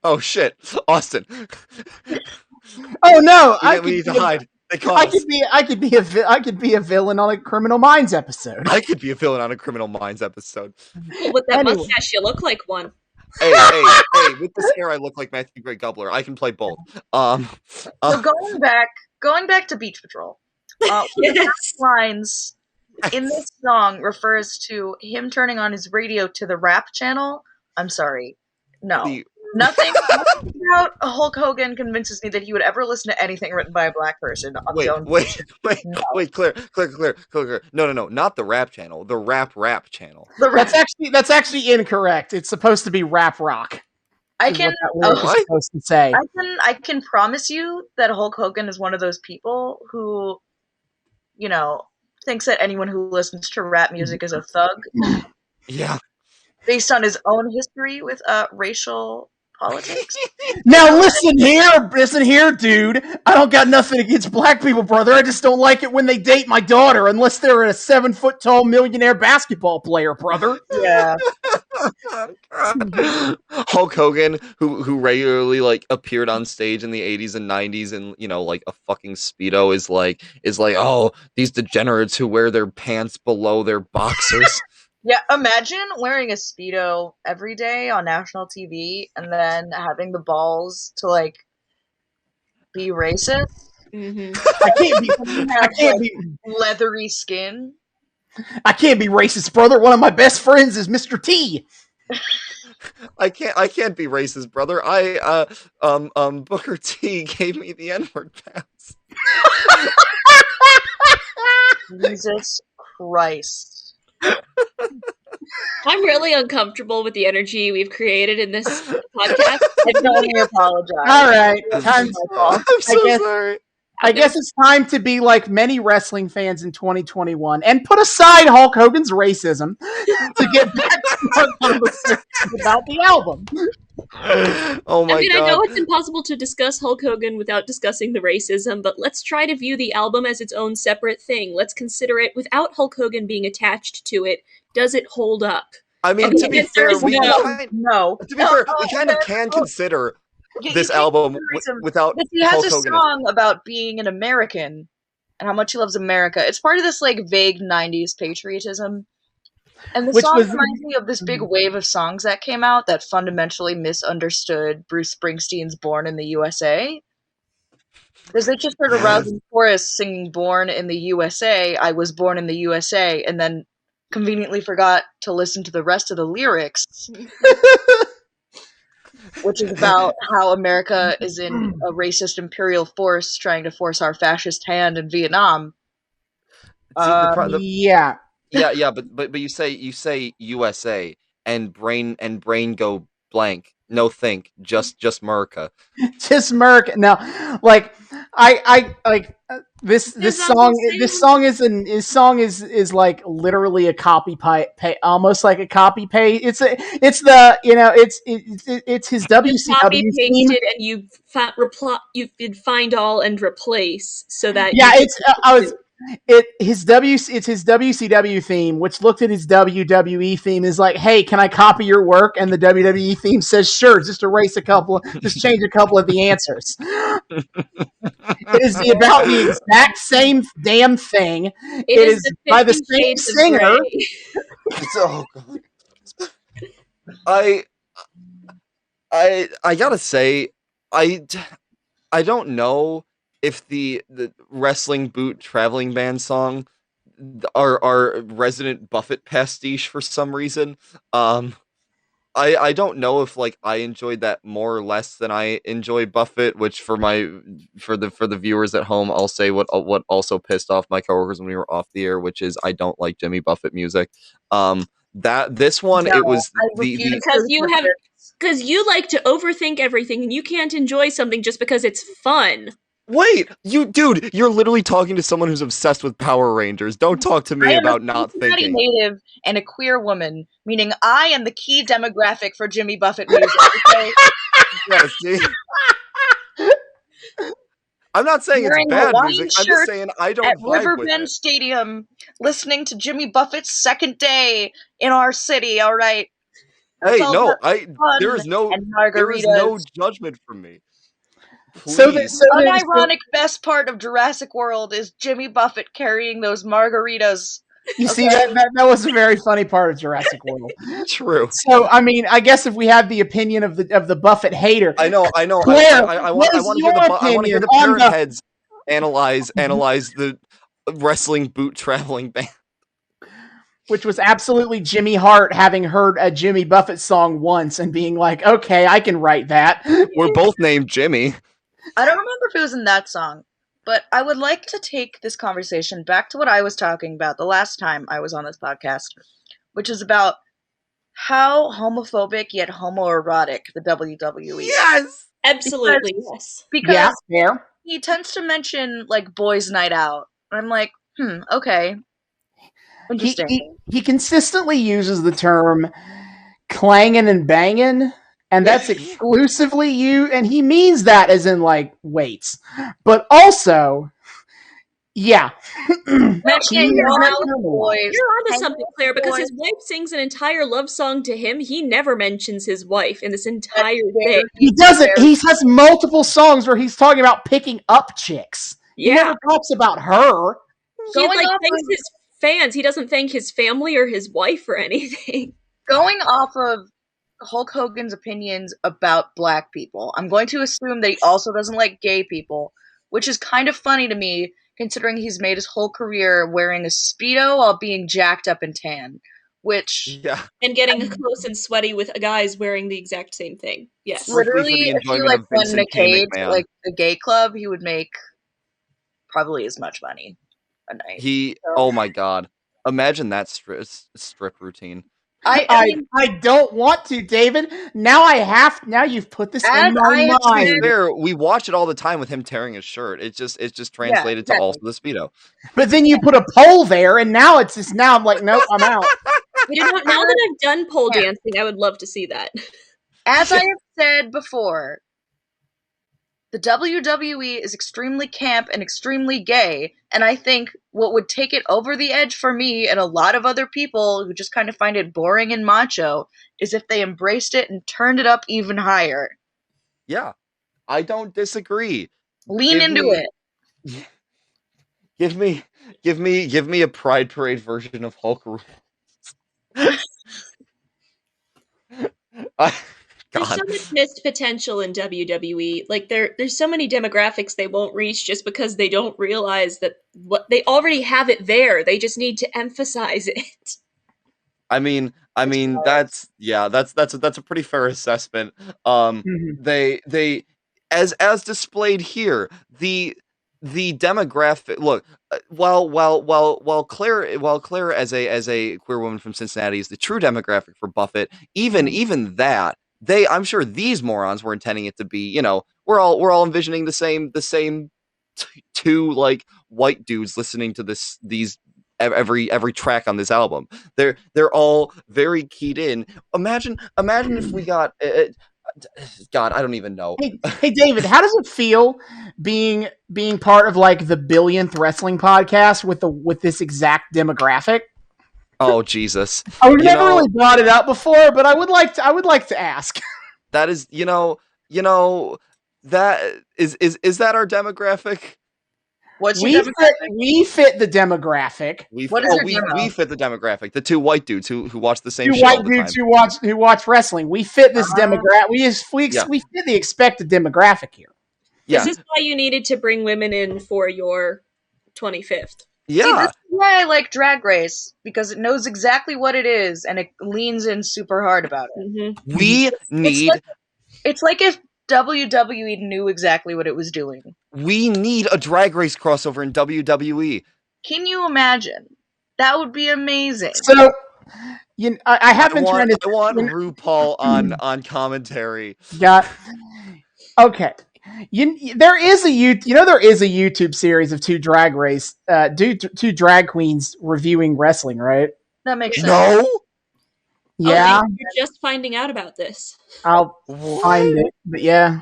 Oh shit, Austin! Oh no, we need to hide. I could be a villain on a Criminal Minds episode. I could be a villain on a Criminal Minds episode. With that mustache, you look like one. Hey! With this hair, I look like Matthew Gray Gubler. I can play both. So going back to Beach Patrol, one of the lines in this song refers to him turning on his radio to the rap channel. I'm sorry, no. Nothing about Hulk Hogan convinces me that he would ever listen to anything written by a black person. Wait, Claire. No, not the rap channel. The rap channel. That's actually incorrect. It's supposed to be rap rock. I can supposed to say. I can promise you that Hulk Hogan is one of those people who, you know, thinks that anyone who listens to rap music is a thug. Yeah. Based on his own history with racial politics. Now listen here, dude. I don't got nothing against black people, brother. I just don't like it when they date my daughter, unless they're a 7-foot tall millionaire basketball player, brother. Yeah. Hulk Hogan, who regularly like appeared on stage in the 80s and 90s and like a fucking Speedo is like, oh, these degenerates who wear their pants below their boxers. Yeah, imagine wearing a Speedo every day on national TV and then having the balls to, like, be racist. Mm-hmm. I can't be leathery skin. I can't be racist, brother. One of my best friends is Mr. T. I can't be racist, brother. Booker T gave me the N-word pass. Jesus Christ. I'm really uncomfortable with the energy we've created in this podcast. I can only apologize. All right, I'm so sorry. I guess it's time to be like many wrestling fans in 2021 and put aside Hulk Hogan's racism to get back to our conversation about the album. Oh my God. I know it's impossible to discuss Hulk Hogan without discussing the racism, but let's try to view the album as its own separate thing. Let's consider it without Hulk Hogan being attached to it. Does it hold up? I mean, to be fair, we kind of can consider this album without he has Hulk a Hogan. song about being an American and how much he loves America. It's part of this like vague 90s patriotism. And the song reminds me of this big wave of songs that came out that fundamentally misunderstood Bruce Springsteen's Born in the USA. Because they just heard a rousing chorus singing "Born in the USA," I was born in the USA, and then conveniently forgot to listen to the rest of the lyrics, which is about how America is in a racist imperial force trying to force our fascist hand in Vietnam. Yeah. Yeah, but you say USA and brain go blank. No think, just America. Just Merc. No, like I like this There's song. This almost song is like literally a copy almost like a copy paste. It's the it's his copy WCW theme. pasted and you did find all and replace so that Yeah, you it's I was it's his WCW theme, which looked at his WWE theme is like, hey, can I copy your work? And the WWE theme says, sure, just just change a couple of the answers. It is about the exact same damn thing. It is the by the 50 same Shades of singer. Grey. Oh God. I gotta say, I don't know if the wrestling boot traveling band song are resident Buffett pastiche for some reason. I don't know if like I enjoyed that more or less than I enjoy Buffett, which for the viewers at home, I'll say what also pissed off my coworkers when we were off the air, which is I don't like Jimmy Buffett music. That this one No, it was I the refuse the because you like to overthink everything and you can't enjoy something just because it's fun. Wait, you're literally talking to someone who's obsessed with Power Rangers. Don't talk to I me am about a not Cincinnati thinking. native and a queer woman, meaning I am the key demographic for Jimmy Buffett music. Okay? Yeah, see? I'm not saying it's Wearing a bad Hawaiian music. I'm just shirt saying I don't at vibe with Riverbend it. Stadium, listening to Jimmy Buffett's Second Day in our city. All right, it's Hey, all no, about fun there and is no margaritas. judgment from me. So Please. The unironic best part of Jurassic World is Jimmy Buffett carrying those margaritas. you see Okay. that was a very funny part of Jurassic World. True. So I mean, I guess if we have the opinion of the Buffett hater, I know. Claire, I what want is to hear your I want to hear opinion the on parent the heads analyze the wrestling boot traveling band. which was absolutely Jimmy Hart having heard a Jimmy Buffett song once and being like, okay, I can write that. We're both named Jimmy. I don't remember if it was in that song, but I would like to take this conversation back to what I was talking about the last time I was on this podcast, which is about how homophobic yet homoerotic the WWE is. Yes. Absolutely, yes. Because Yeah, fair. he tends to mention like boys' night out. And I'm like, okay. Interesting. He consistently uses the term clanging and banging, and that's exclusively you, and he means that as in like weights, but also, yeah, Mentioning your house boys. You're onto hanging something, with Claire, because boys. his wife sings an entire love song to him. He never mentions his wife in this entire thing. He doesn't. He has multiple songs where he's talking about picking up chicks. He Yeah. never talks about her. He Going like off thanks of- his fans. He doesn't thank his family or his wife or anything. Going off of Hulk Hogan's opinions about black people, I'm going to assume that he also doesn't like gay people, which is kind of funny to me considering he's made his whole career wearing a Speedo while being jacked up and tan, which Yeah. And getting close and sweaty with guys wearing the exact same thing. Yes. Strictly for the literally, if you enjoyment like of went in a Vincent K. cage at McMahon. like a gay club, he would make probably as much money a night. Oh my god. Imagine that strip routine. I mean, I don't want to, David. Now I have. Now you've put this As in my I have To be mind. fair, we watch it all the time with him tearing his shirt. It's just translated to also the Speedo. But then you put a pole there, and now it's just now I'm like, nope, I'm out. You know, now that I've done pole dancing, I would love to see that. as I have said before, the WWE is extremely camp and extremely gay, and I think what would take it over the edge for me and a lot of other people who just kind of find it boring and macho is if they embraced it and turned it up even higher. Yeah. I don't disagree. Lean Give into me- it. Give me a Pride Parade version of Hulk. There's so God. much missed potential in WWE. Like there's so many demographics they won't reach just because they don't realize that what they already have it there. They just need to emphasize it. I mean, that's a pretty fair assessment. Mhm. They as displayed here, the demographic. Look, while Claire as a queer woman from Cincinnati is the true demographic for Buffett, even that I'm sure these morons were intending it to be. We're all envisioning the same two like white dudes listening to these every track on this album. They're all very keyed in. Imagine if we got God, I don't even know. Hey, David, how does it feel being part of like the billionth wrestling podcast with this exact demographic? Oh Jesus! I've never really brought it up before, but I would like to ask. That is, that is that our demographic? What's your demographic? We fit the demographic. We What is your demo? we fit the demographic. The two white dudes who watch the same Two shit all white the dudes time. who watch wrestling. We fit this demographic. We fit the expected demographic here. Yeah. Is this why you needed to bring women in for your 25th? Yeah. See, this is why I like Drag Race, because it knows exactly what it is and it leans in super hard about it. Mm-hmm. We need It's like if WWE knew exactly what it was doing. we need a Drag Race crossover in WWE. Can you imagine? That would be amazing. So, I have been trying to. I want RuPaul on commentary. Got okay. There is a YouTube series of two drag queens reviewing wrestling, right? That makes sense. No. Yeah, You're just finding out about this. I'll find it. But yeah.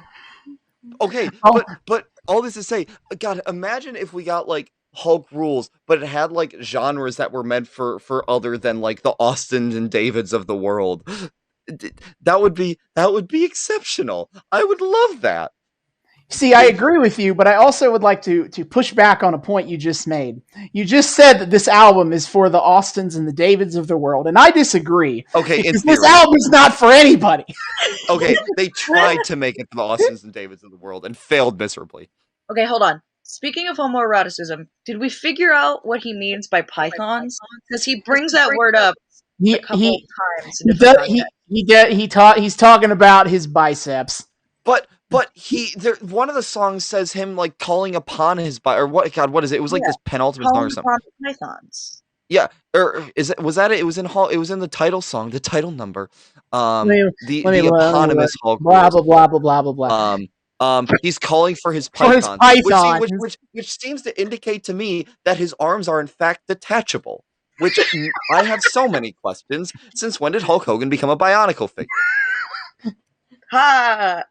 Okay, Oh. but all this to say, God, imagine if we got like Hulk rules, but it had like genres that were meant for other than like the Austins and Davids of the world. That would be exceptional. I would love that. See, I agree with you, but I also would like to push back on a point you just made. You just said that this album is for the Austins and the Davids of the world, and I disagree. Okay, because this album is not for anybody. Okay, they tried to make it for the Austins and Davids of the world and failed miserably. Okay, hold on. Speaking of homoeroticism, did we figure out what he means by pythons? Because he brings that word up a couple times. He's talking about his biceps. But one of the songs says him like calling upon his or what? God, what is it? It was like this penultimate song or something. Pythons. Yeah, or was that it? It was in It was in the title song, the title number. The eponymous Hulk. Blah blah blah blah blah blah blah. He's calling for his python, which seems to indicate to me that his arms are in fact detachable. Which I have so many questions. Since when did Hulk Hogan become a bionicle figure? Ha!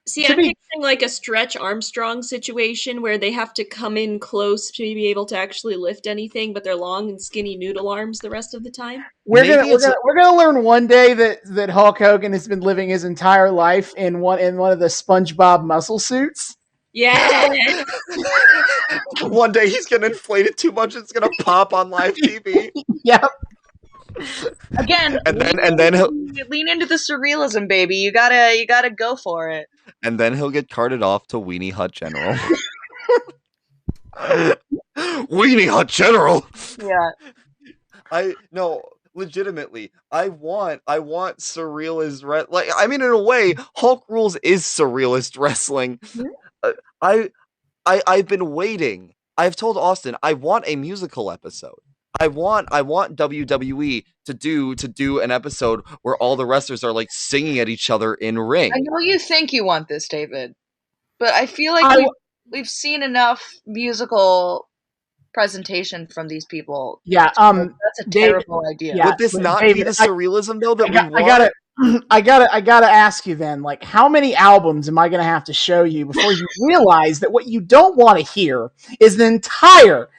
See, I'm picturing like a Stretch Armstrong situation where they have to come in close to be able to actually lift anything, but they're long and skinny noodle arms the rest of the time. We're gonna learn one day that Hulk Hogan has been living his entire life in one of the SpongeBob muscle suits. Yeah. One day he's gonna inflate it too much; it's gonna pop on live TV. Yep. Again, and then he'll lean into the surrealism, baby. You gotta go for it. And then he'll get carted off to Weenie Hut General. Weenie Hut General. Yeah. Legitimately, I want surrealist like. I mean, in a way, Hulk Rules is surrealist wrestling. Mm-hmm. I've been waiting. I've told Austin I want a musical episode. I want WWE to do an episode where all the wrestlers are like singing at each other in ring. I know you think you want this, David, but I feel like we've seen enough musical presentation from this people. Yeah, that's a terrible idea. Yeah, would this not be the surrealism though that we want? I gotta ask you then, like, how many albums am I gonna have to show you before you realize that what you don't want to hear is an entire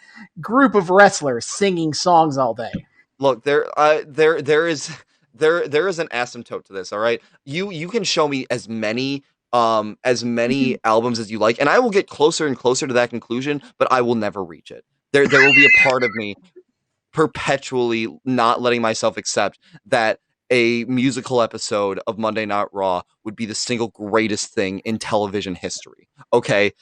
group of wrestlers singing songs all day? Look, there is an asymptote to this. All right, you can show me as many albums as you like, and I will get closer and closer to that conclusion, but I will never reach it. There will be a part of me perpetually not letting myself accept that a musical episode of Monday Night Raw would be the single greatest thing in television history. Okay,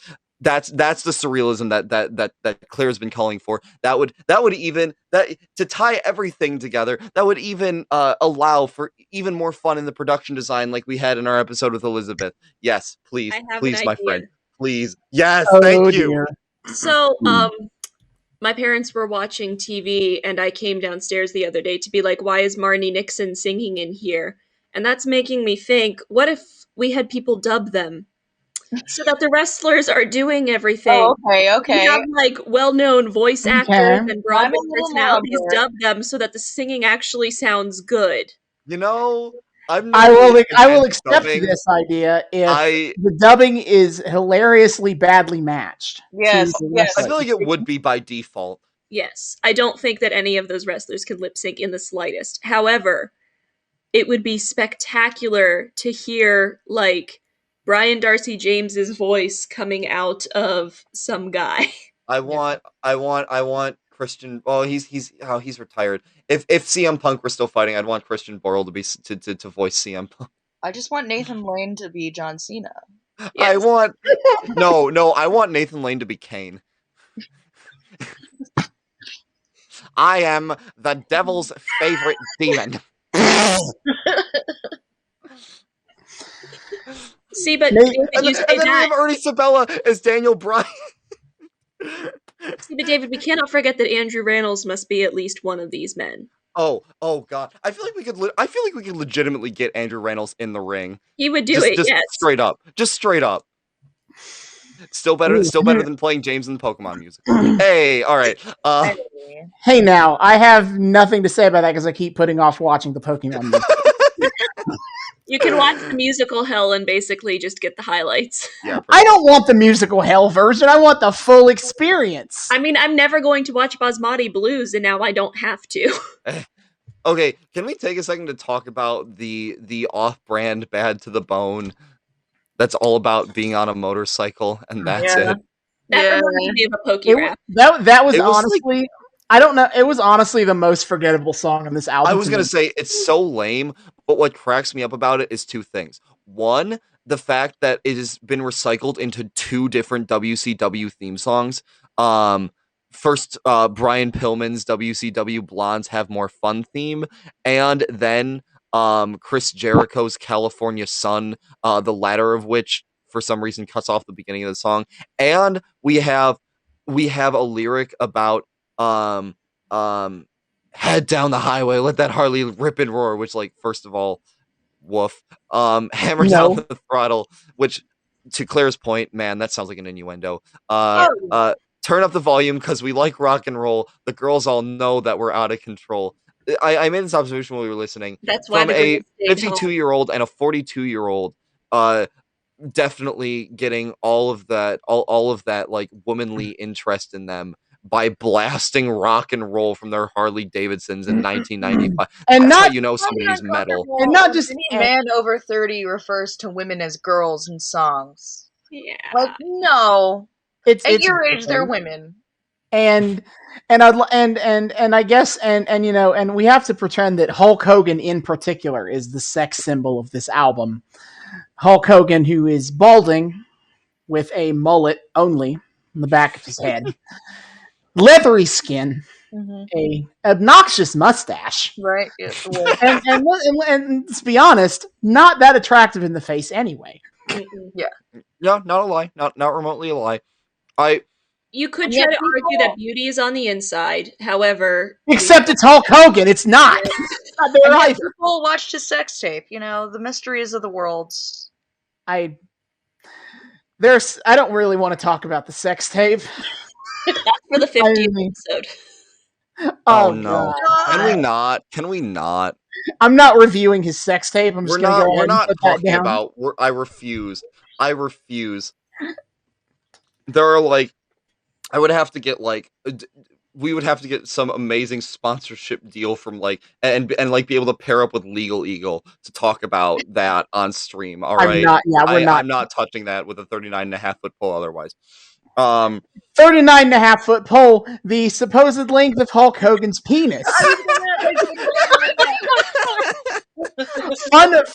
that's the surrealism that Claire's been calling for. That would even that to tie everything together. That would even allow for even more fun in the production design, like we had in our episode with Elizabeth. Yes, please, I have please, an my idea. friend, please. Yes, Oh thank you. dear. So, my parents were watching TV, and I came downstairs the other day to be like, why is Marnie Nixon singing in here? And that's making me think, what if we had people dub them? So that the wrestlers are doing everything. Oh, okay, We okay. have, like, well-known voice actors and Broadway I'm a little more personalities on board. dub them so that the singing actually sounds good. You know, I'm I will against accept dubbing. this idea if I the dubbing is hilariously badly matched. Yes, to the yes. I wrestling. feel like it would be by default. Yes, I don't think that any of those wrestlers can lip sync in the slightest. However, it would be spectacular to hear, like, Brian Darcy James's voice coming out of some guy. I want Christian. Oh, he's retired. If CM Punk were still fighting, I'd want Christian Borle to be to voice CM Punk. I just want Nathan Lane to be John Cena. I Yes. want no. I want Nathan Lane to be Kane. I am the devil's favorite demon. See, but Nate- David, And you then, say and then we that. have Ernie Sabella as Daniel Bryan. See, but David, we cannot forget that Andrew Reynolds must be at least one of these men. Oh God! I feel like we could. I feel like we could legitimately get Andrew Reynolds in the ring. He would do Just it, yes. straight up. Just straight up. Still better than playing James in the Pokemon music. Hey, all right. Hey, now I have nothing to say about that because I keep putting off watching the Pokemon movie. You can watch the musical Hell and basically just get the highlights. Yeah, I don't want the musical hell version. I want the full experience. I mean, I'm never going to watch Basmati Blues, and now I don't have to. Okay, can we take a second to talk about the off-brand Bad to the Bone? That's all about being on a motorcycle, and that's Yeah. it. That Yeah. reminded me of a Pokey rap. That was It was honestly, I don't know. It was honestly the most forgettable song on this album. I was to gonna me. say it's so lame, but what cracks me up about it is two things. One, the fact that it has been recycled into two different WCW theme songs. First, Brian Pillman's WCW Blondes Have More Fun theme, and then Chris Jericho's California Sun, the latter of which for some reason cuts off the beginning of the song. And we have a lyric about head down the highway, let that Harley rip and roar, which, like, first of all, woof. Hammer No. down the throttle, which, to Claire's point, man, that sounds like an innuendo. Turn up the volume because we like rock and roll. The girls all know that we're out of control. I made this observation when we were listening. That's why From the a girls stayed home. 52-year-old and a 42-year-old, definitely getting all of that like womanly interest in them by blasting rock and roll from their Harley Davidsons in 1995. And That's not how you know somebody's metal. And not just- any man over 30 refers to women as girls in songs. Yeah. Like, no. it's At your age, they're okay. women. and I guess and you know, and we have to pretend that Hulk Hogan in particular is the sex symbol of this album. Hulk Hogan, who is balding with a mullet only on the back of his head, leathery skin, a obnoxious mustache, Right? and let's be honest, not that attractive in the face anyway. Yeah, not a lie, not remotely a lie. You could And try yet to argue people- that beauty is on the inside. However, Except it's Hulk Hogan. It's not. It's not there And yet either. people watched his sex tape, you know, the mysteries of the world. I don't really want to talk about the sex tape. that's for the 50th mean- episode. Oh no. God. Can we not? I'm not reviewing his sex tape. I'm just We're going to not go we're ahead and not put that talking down. about I refuse. There are like I would have to get like we would have to get some amazing sponsorship deal from like and like be able to pair up with Legal Eagle to talk about that on stream. All right. I'm not touching that with a 39.5-foot pole otherwise. 39.5-foot pole, the supposed length of Hulk Hogan's penis.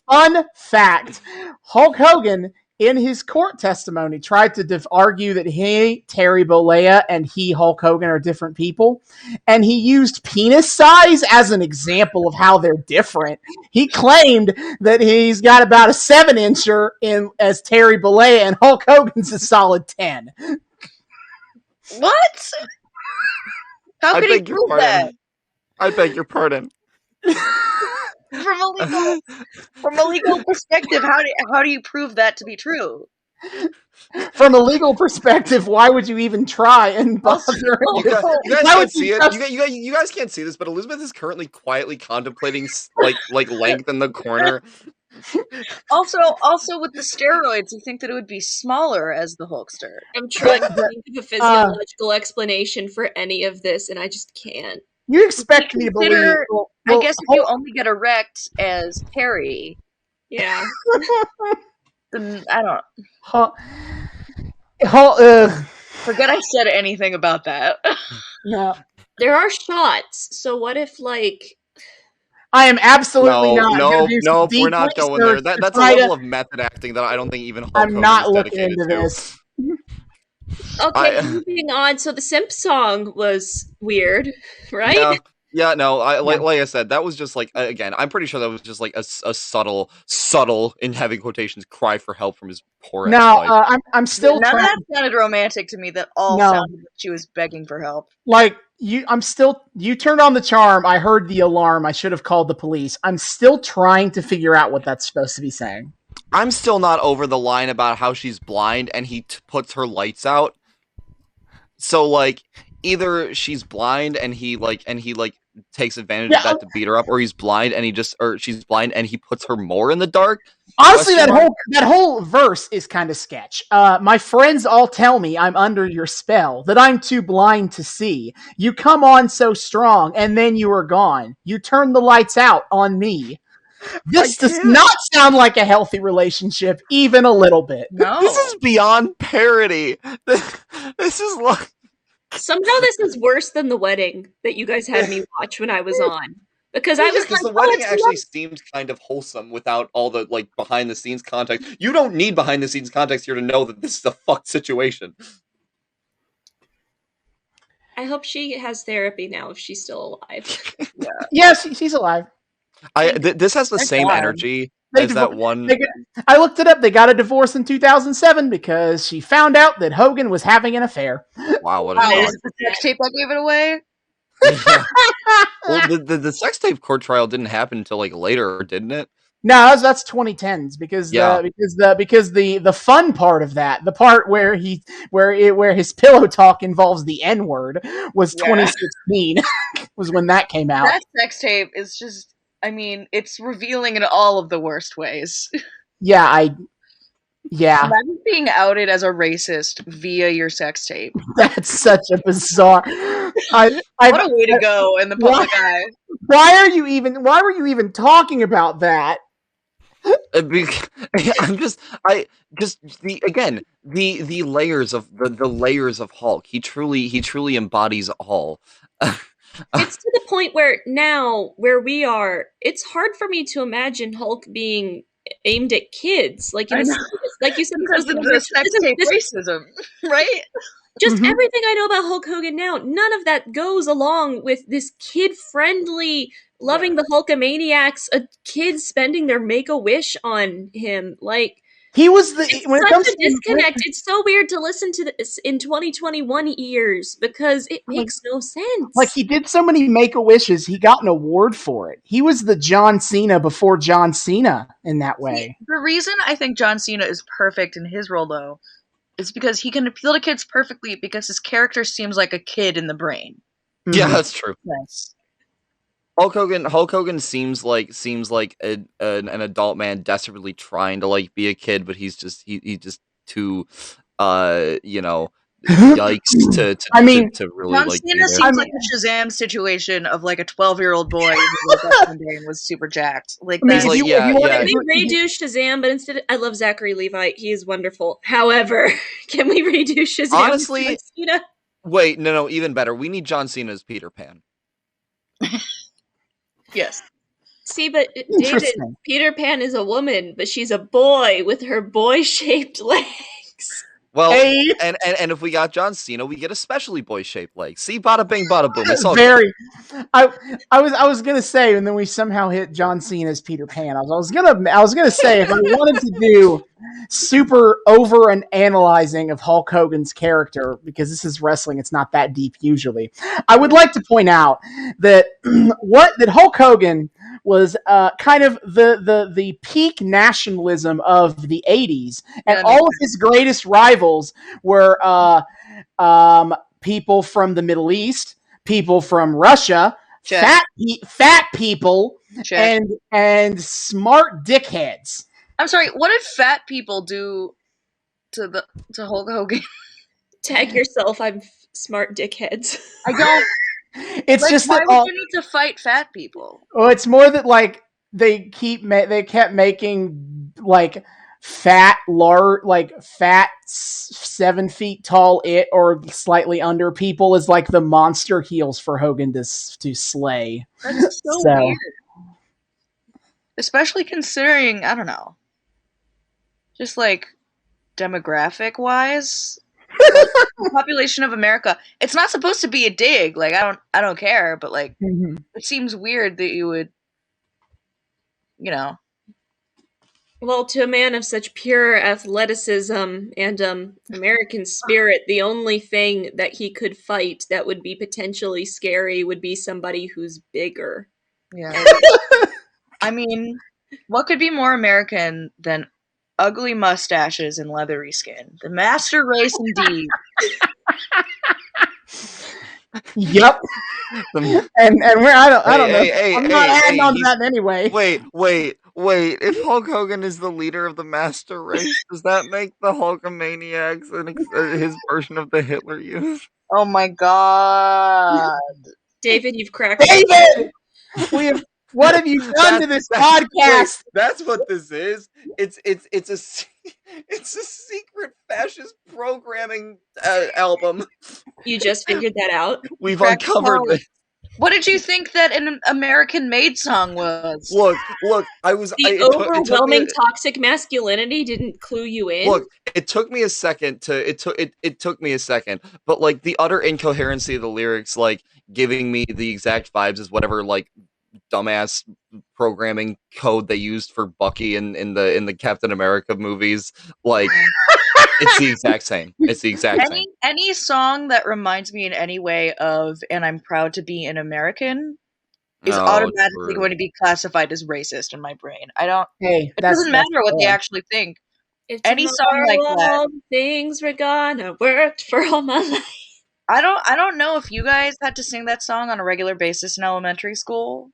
Fun fact. Hulk Hogan, in his court testimony, tried to argue that he, Terry Bollea, and he, Hulk Hogan, are different people. And he used penis size as an example of how they're different. He claimed that he's got about a 7-incher as Terry Bollea, and Hulk Hogan's a solid 10. What? How could he prove that? I beg your pardon. From a legal perspective, how do you prove that to be true? From a legal perspective, why would you even try and bother? You guys can't see it. You guys can't see this, but Elizabeth is currently quietly contemplating like length in the corner. Also, with the steroids, you think that it would be smaller as the Hulkster. I'm trying to think of a physiological explanation for any of this, and I just can't. You expect me to believe? I guess if you only get erect as Terry, yeah, then I don't. Forget I said anything about that. No, there are shots. So what if I am absolutely not. No, we're not going there. That's a level of method acting that I don't think even Hulk Hogan not is looking dedicated into to. this. Okay, moving on. So the Simp song was weird, right? Yeah, no. Like I said, that was just like, again, I'm pretty sure that was just like a subtle, in having quotations, cry for help from his poor ass wife. I'm still. None of that sounded romantic to me. That all sounded like she was begging for help. Like you turned on the charm. I heard the alarm. I should have called the police. I'm still trying to figure out what that's supposed to be saying. I'm still not over the line about how she's blind and he puts her lights out. So like, either she's blind and he takes advantage of that to beat her up, or she's blind and he puts her more in the dark. Honestly, that whole verse is kind of sketch. My friends all tell me I'm under your spell, that I'm too blind to see. You come on so strong, and then you are gone. You turn the lights out on me. This does not sound like a healthy relationship, even a little bit. No. This is beyond parody. This is like... Somehow this is worse than the wedding that you guys had me watch when I was on. Because I was like, the wedding actually seemed kind of wholesome without all the like behind the scenes context. You don't need behind the scenes context here to know that this is a fucked situation. I hope she has therapy now if she's still alive. Yeah, she's alive. This has the same energy as that one. I looked it up. They got a divorce in 2007 because she found out that Hogan was having an affair. Wow, what is the sex tape that gave it away? Yeah. Well, the sex tape court trial didn't happen until like later, didn't it? No, that's 2010s because the fun part of that, the part where his pillow talk involves the N-word, was 2016 was when that came out. That sex tape is just, I mean, it's revealing in all of the worst ways. Imagine being outed as a racist via your sex tape. That's such a bizarre. What a way to go in the public eye. Why were you even talking about that? The layers of the layers of Hulk. He truly embodies all. It's to the point where now, where we are, it's hard for me to imagine Hulk being aimed at kids. Like you said, because of the sex tape racism, right? Just everything I know about Hulk Hogan now, none of that goes along with this kid-friendly, loving the Hulkamaniacs, kids spending their Make-A-Wish on him. Like, he was the when it comes to disconnect. It's so weird to listen to this in 2021 ears because it makes no sense. Like, he did so many Make-A-Wishes, he got an award for it. He was the John Cena before John Cena in that way. The reason I think John Cena is perfect in his role, though, is because he can appeal to kids perfectly because his character seems like a kid in the brain. Yeah, that's true. Yes. Hulk Hogan seems like an adult man desperately trying to like be a kid, but he's just too yikes to really John like. Cena seems like a Shazam situation of like a 12-year-old boy who woke up one day and was super jacked. Like that. They redo Shazam, but instead, I love Zachary Levi. He is wonderful. However, can we redo Shazam? Honestly, wait, no, even better. We need John Cena as Peter Pan. Yes. See, but David, Interesting. Peter Pan is a woman, but she's a boy with her boy-shaped legs. Well, Hey. and if we got John Cena, we get especially boy-shaped legs. See, bada bing, bada boom. It's all Very. I was gonna say, and then we somehow hit John Cena as Peter Pan. I was gonna say if I wanted to do super over and analyzing of Hulk Hogan's character, because this is wrestling, it's not that deep usually. I would like to point out that that Hulk Hogan was kind of the peak nationalism of the 80s, and all of his greatest rivals were people from the Middle East, people from Russia, Check. fat people, Check. and smart dickheads. I'm sorry, what did fat people do to Hulk Hogan? Tag yourself, I'm smart dickheads. I don't. It's Like, just why that. would you need to fight fat people? Oh, it's more that like they kept making like fat 7 feet tall or slightly under people as like the monster heels for Hogan to slay. That's so weird. Especially considering, I don't know, just like demographic wise, the population of America. It's not supposed to be a dig. Like I don't care, but like it seems weird that you would, you know. Well, to a man of such pure athleticism and American spirit, the only thing that he could fight that would be potentially scary would be somebody who's bigger. Yeah. I mean, what could be more American than ugly mustaches and leathery skin? The master race indeed. Yep. and we're I don't know. I'm not adding on to that anyway. Wait. If Hulk Hogan is the leader of the master race, does that make the Hulkamaniacs his version of the Hitler Youth? Oh my god. David, you've cracked. David! What have you done to this podcast? That's what this is. It's a secret fascist programming album. You just figured that out? We've uncovered this. What did you think that an American-made song was? Look, overwhelming toxic masculinity didn't clue you in. Look, it took me a second but like the utter incoherency of the lyrics, like giving me the exact vibes as whatever like dumbass programming code they used for Bucky in the Captain America movies, like it's the exact same. It's the exact same. Any song that reminds me in any way of "And I'm Proud to Be an American" is automatically going to be classified as racist in my brain. I don't. It doesn't matter what they actually think. If any song like that, things were gonna work for all my life. I don't know if you guys had to sing that song on a regular basis in elementary school.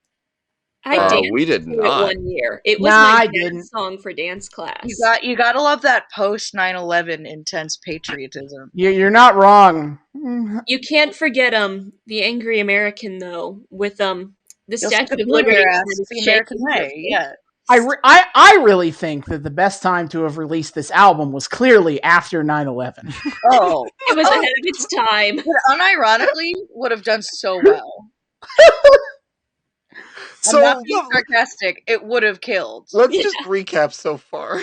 We did not. One year. It was my dance song for dance class. You gotta love that post 9/11 intense patriotism. You're not wrong. You can't forget the angry American though, with the Statue of Liberty, the American way. Yeah. I really think that the best time to have released this album was clearly after 9/11. Oh, it was ahead of its time. But unironically, would have done so well. So, I'm not being sarcastic. It would have killed. Let's just recap so far.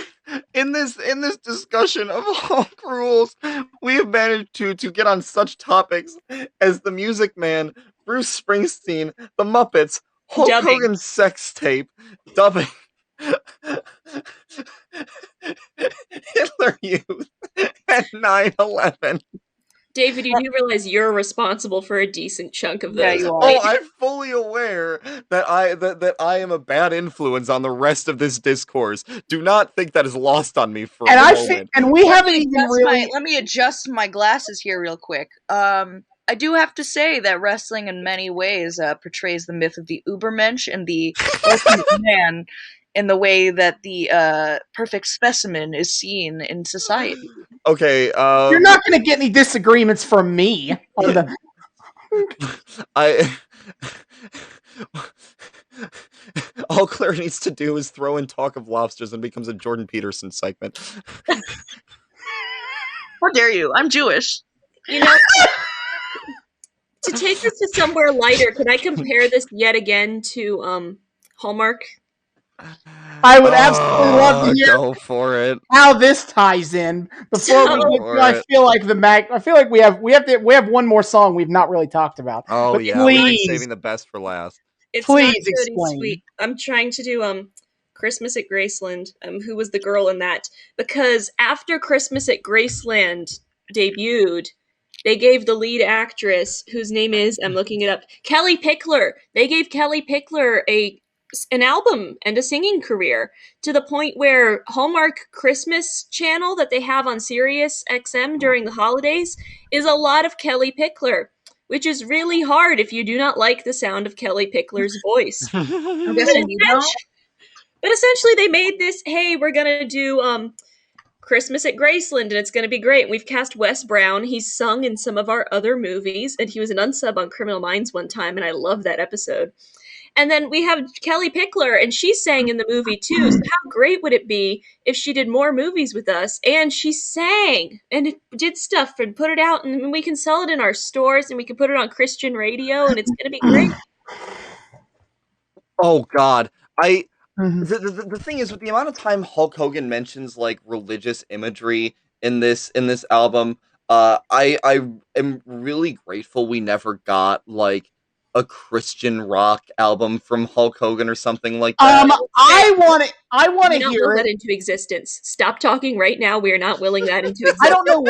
In this discussion of Hulk rules, we have managed to get on such topics as the Music Man, Bruce Springsteen, the Muppets, Hulk Hogan's sex tape, dubbing, Hitler Youth, and 9/11. David, you do realize you're responsible for a decent chunk of those. Yeah, you are. Oh, I'm fully aware that I am a bad influence on the rest of this discourse. Do not think that is lost on me for a moment. Let me adjust my glasses here real quick. I do have to say that wrestling in many ways portrays the myth of the Ubermensch and the ultimate man in the way that the perfect specimen is seen in society. Okay, you're not going to get any disagreements from me. All Claire needs to do is throw in talk of lobsters and becomes a Jordan Peterson segment. How dare you? I'm Jewish. You know, to take this to somewhere lighter, can I compare this yet again to Hallmark. I would absolutely love to hear Go for it. how this ties in. Before we get to, I feel like I feel like we have one more song we've not really talked about. Oh But yeah, we've been please, saving the best for last. It's please not good explain. and sweet. I'm trying to do Christmas at Graceland. Who was the girl in that? Because after Christmas at Graceland debuted, they gave the lead actress, whose name is, I'm looking it up, Kelly Pickler. They gave Kelly Pickler an album and a singing career, to the point where Hallmark Christmas channel that they have on Sirius XM during the holidays is a lot of Kelly Pickler, which is really hard if you do not like the sound of Kelly Pickler's voice. I'm guessing you don't. But essentially they made this, hey, we're gonna do Christmas at Graceland, and it's going to be great. We've cast Wes Brown. He's sung in some of our other movies, and he was an unsub on Criminal Minds one time, and I love that episode. And then we have Kelly Pickler, and she sang in the movie too. So how great would it be if she did more movies with us? And she sang and did stuff and put it out, and we can sell it in our stores, and we can put it on Christian radio, and it's going to be great. Oh God, Mhm. the thing is, with the amount of time Hulk Hogan mentions like religious imagery in this album, I am really grateful we never got like a Christian rock album from Hulk Hogan or something like that. I want to We not hear will it. that into existence. Stop talking right now. We are not willing that into existence. I don't know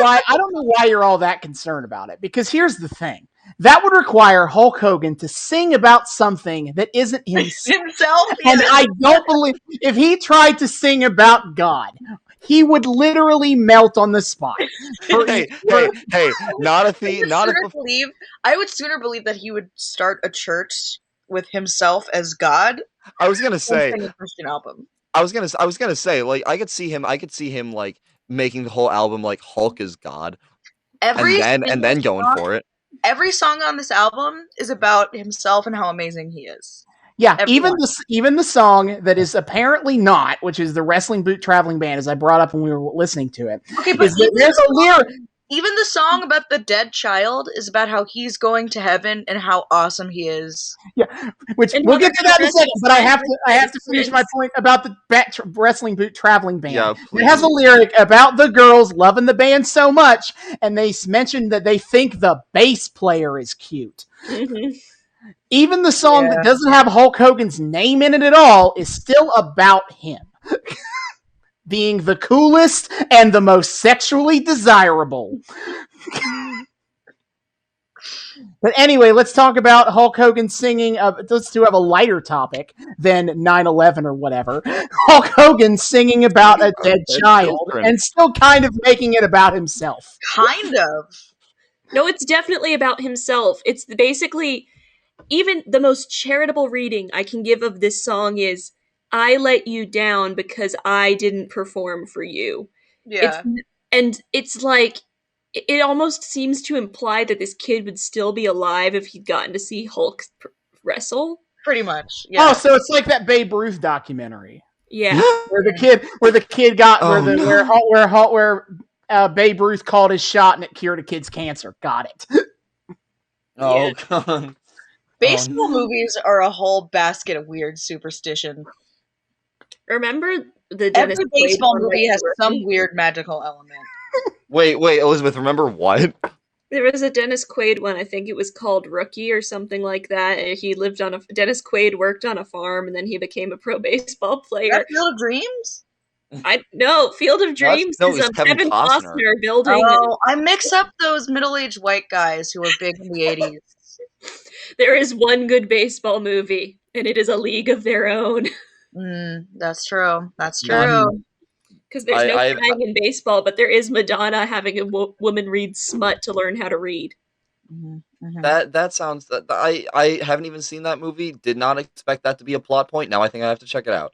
why you're all that concerned about it, because here's the thing. That would require Hulk Hogan to sing about something that isn't himself. Himself? And Yeah. I don't believe if he tried to sing about God, he would literally melt on the spot. Hey, not if he, not if. I would sooner believe that he would start a church with himself as God I was gonna than say, sing a Christian album. I was gonna say, like, I could see him like making the whole album like Hulk is God, Every and then single going song- for it. Every song on this album is about himself and how amazing he is. Yeah, Everyone. even the song that is apparently not, which is the Wrestling Boot Traveling Band, as I brought up when we were listening to it. Okay, but There's a lyric. even the song about the dead child is about how he's going to heaven and how awesome he is. Which And we'll how get to that in a second, but I have to finish my friends. point about the Wrestling Boot Traveling Band. Yeah, It please. has a lyric about the girls loving the band so much, and they mentioned that they think the bass player is cute. Mhm. Even the song Yeah. that doesn't have Hulk Hogan's name in it at all is still about him being the coolest and the most sexually desirable. But anyway, let's talk about Hulk Hogan singing. Let's do have a lighter topic than 9/11 or whatever. Hulk Hogan singing about a dead child children. and still kind of making it about himself. Kind of. No, it's definitely about himself. It's basically, even the most charitable reading I can give of this song is, I let you down because I didn't perform for you. Yeah. It's like, it almost seems to imply that this kid would still be alive if he'd gotten to see Hulk wrestle. Pretty much. Yeah. Oh, so it's like that Babe Ruth documentary Yeah. where the kid got Oh, where Babe Ruth called his shot and it cured a kid's cancer. Got it. Oh God. Baseball Oh, no. movies are a whole basket of weird superstition. Remember the Dennis Every Quaid baseball one, movie like, has some rookie? weird magical element. Wait, Elizabeth, remember what? There was a Dennis Quaid one. I think it was called Rookie or something like that. And Dennis Quaid worked on a farm, and then he became a pro baseball player. That Field of Dreams? Field of Dreams No, is it's a Kevin Kevin Costner. Costner building. Oh, I mix up those middle-aged white guys who were big in the 80s. There is one good baseball movie, and it is A League of Their Own. That's true. That's true. None. Because there's no I- crying in baseball, but there is Madonna having a woman read smut to learn how to read. Mhm, mhm. That sounds. I haven't even seen that movie. Did not expect that to be a plot point. Now I think I have to check it out.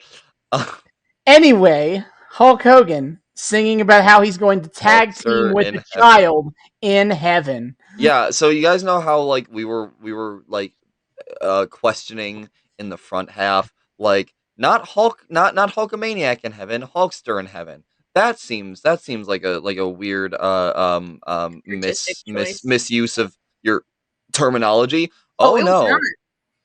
Anyway, Hulk Hogan singing about how he's going to tag Hulkster team with in a heaven. child in heaven. Yeah, so you guys know how like we were like questioning in the front half, like not Hulkamaniac in heaven, Hulkster in heaven. That seems like a weird Artistic choice. misuse of your terminology. Oh, Oh, it was no. not.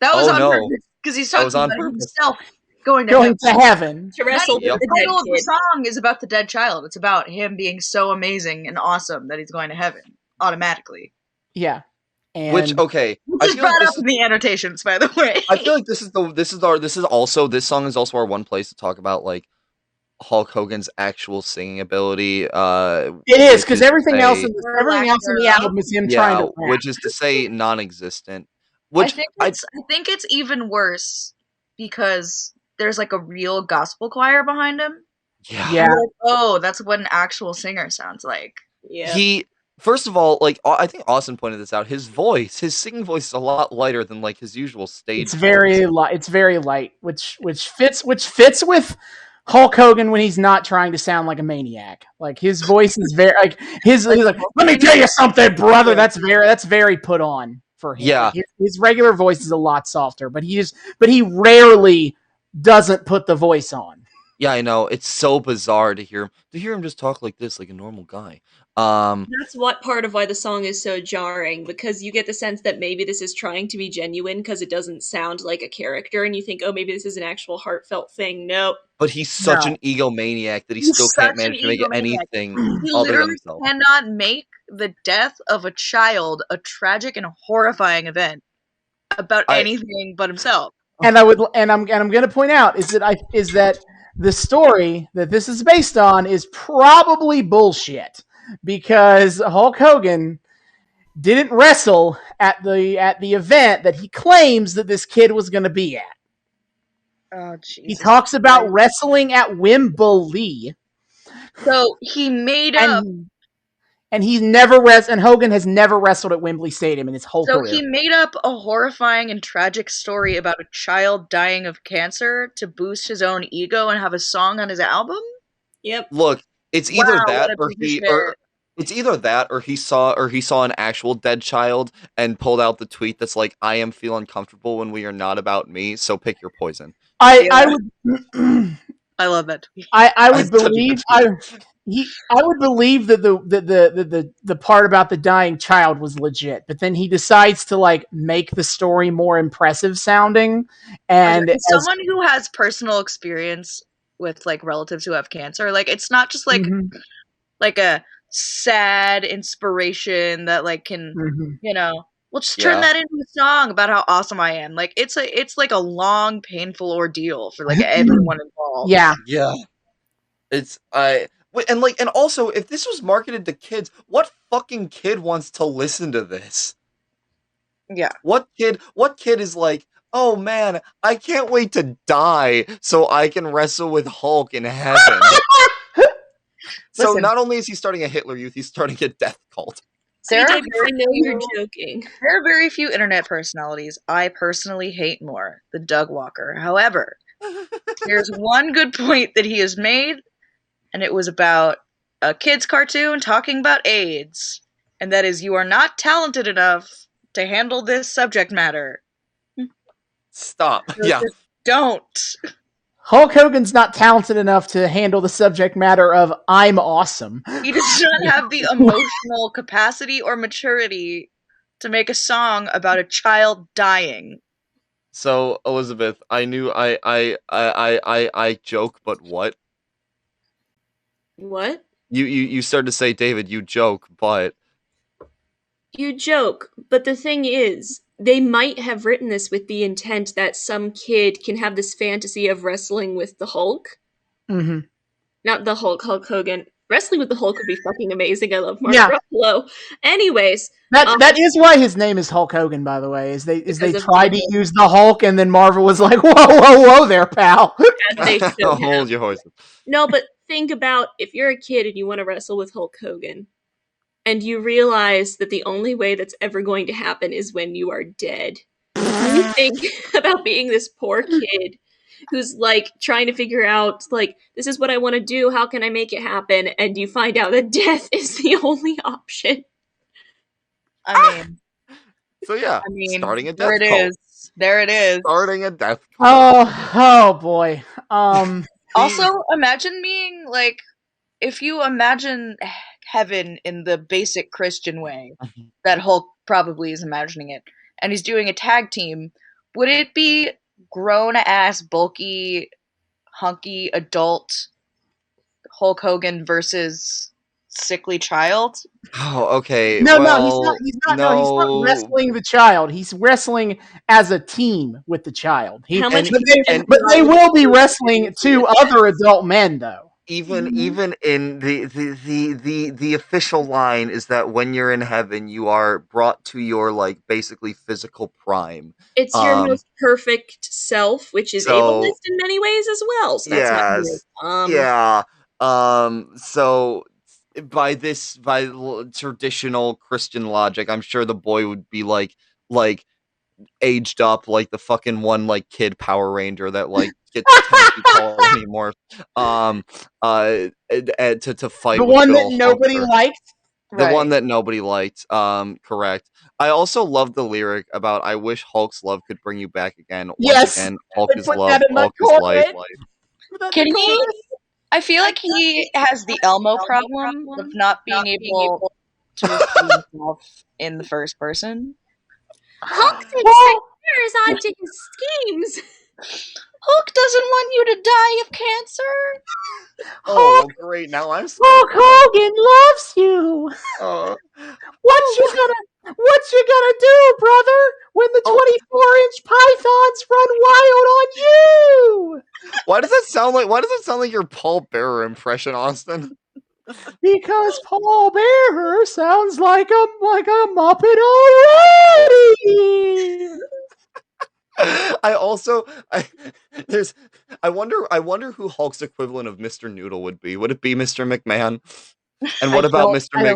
That was Oh, on no. purpose. Because he's That was talking on about purpose. himself going to Going heaven. to heaven. To wrestle Yep. with the The title dead of the kid. song is about the dead child. It's about him being so amazing and awesome that he's going to heaven automatically. Yeah. And Which okay, Which I is feel like brought this up is. in the annotations, by the way. I feel like this song is also our one place to talk about like Hulk Hogan's actual singing ability. it is which because to everything else say- in Or everything lack else in the thereof. album is him trying to rap. which is to say non-existent. I Which think it's even worse because there's like a real gospel choir behind him. yeah. Yeah. You're like, oh, that's what an actual singer sounds like. Yeah. He first of all, like I think Austin pointed this out. His singing voice is a lot lighter than like his usual stage. It's very light. It's very light, which fits with Hulk Hogan when he's not trying to sound like a maniac. Like his voice is very like he's like, let me tell you something, brother. That's very put on for him. Yeah. Like, his regular voice is a lot softer, but he rarely doesn't put the voice on. Yeah, I know. It's so bizarre to hear him just talk like this, like a normal guy. That's what part of why the song is so jarring, because you get the sense that maybe this is trying to be genuine because it doesn't sound like a character, and you think, oh, maybe this is an actual heartfelt thing. No. But he's such No. an egomaniac that he He's still such can't manage an to make it egomaniac. anything He other than literally himself. cannot make the death of a child a tragic and horrifying event about anything but himself. And I'm going to point out is that the story that this is based on is probably bullshit because Hulk Hogan didn't wrestle at the event that he claims that this kid was going to be at. Oh, Jesus. He talks about wrestling at Wembley. So he made up. And Hogan has never wrestled at Wembley Stadium in his whole career. So he made up a horrifying and tragic story about a child dying of cancer to boost his own ego and have a song on his album? Yep. Look, it's either that what a or piece of shit. it's either that or he saw an actual dead child and pulled out the tweet that's like, I am feel uncomfortable when we are not about me, so pick your poison. I would I love that. I would That's such a believe good I would believe that the part about the dying child was legit, but then he decides to like make the story more impressive sounding. And as someone who has personal experience with like relatives who have cancer, like it's not just like like a sad inspiration that like can we'll just turn that into a song about how awesome I am. Like it's like a long, painful ordeal for like everyone involved. Yeah. It's and also if this was marketed to kids, what fucking kid wants to listen to this? Yeah. What kid is like, oh man, I can't wait to die so I can wrestle with Hulk in heaven. So not only is he starting a Hitler Youth, he's starting a death cult. There I are know you're joking. There are very few internet personalities I personally hate more than Doug Walker. However, there's one good point that he has made, and it was about a kid's cartoon talking about AIDS. And that is, you are not talented enough to handle this subject matter. Stop. So Yeah. just don't. Hulk Hogan's not talented enough to handle the subject matter of I'm awesome. He does not have the emotional capacity or maturity to make a song about a child dying. So, Elizabeth, I knew I joke, but what? What? You started to say, David, you joke, but You joke, but the thing is, they might have written this with the intent that some kid can have this fantasy of wrestling with the Hulk. Mm-hmm. Not the Hulk Hogan. Wrestling with the Hulk would be fucking amazing. I love Mark Ruffalo. Anyways, that is why his name is Hulk Hogan, by the way. Is they tried to Marvel. use the Hulk, and then Marvel was like, "Whoa, there, pal." They should have. hold your horses. No, but think about if you're a kid and you want to wrestle with Hulk Hogan, and you realize that the only way that's ever going to happen is when you are dead. You think about being this poor kid who's like trying to figure out like, this is what I want to do, how can I make it happen? And you find out that death is the only option. I mean, So yeah, starting a death cult. There it is. Starting a death cult. Oh boy. Also, imagine being like, if you imagine heaven in the basic Christian way that Hulk probably is imagining it, and he's doing a tag team, would it be grown ass, bulky, hunky adult Hulk Hogan versus sickly child. Oh, okay. No, he's not. Well, He's not. No, he's not no. wrestling the child. He's wrestling as a team with the child. How much But connection they will be to- wrestling two other adult men, though. Even in the official line is that when you're in heaven, you are brought to your like basically physical prime. It's your most perfect self, which is So ableist in many ways as well. So that's not yes, good. yeah. So by traditional Christian logic, I'm sure the boy would be like aged up like the fucking one like kid Power Ranger that like gets 10 feet tall anymore. To fight The with one good that old nobody Hulker. liked. The one that nobody liked. Correct. I also love the lyric about "I wish Hulk's love could bring you back again." Once Yes, again, Hulk they is put love, that in the Hulk is life. chorus. Put that in Can the he? chorus. I feel like he has the Elmo problem of not being able to refer himself in the first person. Hulk takes Well, years onto his schemes. Hulk doesn't want you to die of cancer. Oh, well, great! Now I'm Hulk Hogan loves you. Uh, What you gonna do, brother, when the 24-inch pythons run wild on you? why does that sound like? Why does it sound like your Paul Bearer impression, Austin? Because Paul Bearer sounds like a Muppet already. There's I wonder who Hulk's equivalent of Mr. Noodle would be. Would it be Mr. McMahon? And what about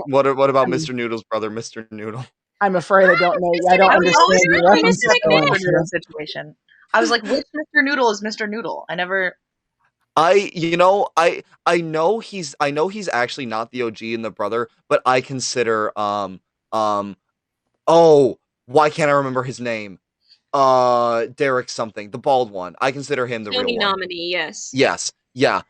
what about Mr. Noodle's brother, Mr. Noodle? I'm afraid I don't know. I don't I was understand always your thinking reference. Mr. Noodle situation. I was like, which Mr. Noodle is Mr. Noodle? I never. I know he's actually not the OG and the brother, but I consider oh, why can't I remember his name? Derek something, the bald one. I consider him the Tony real one. nominee, yes. Yes. Yeah.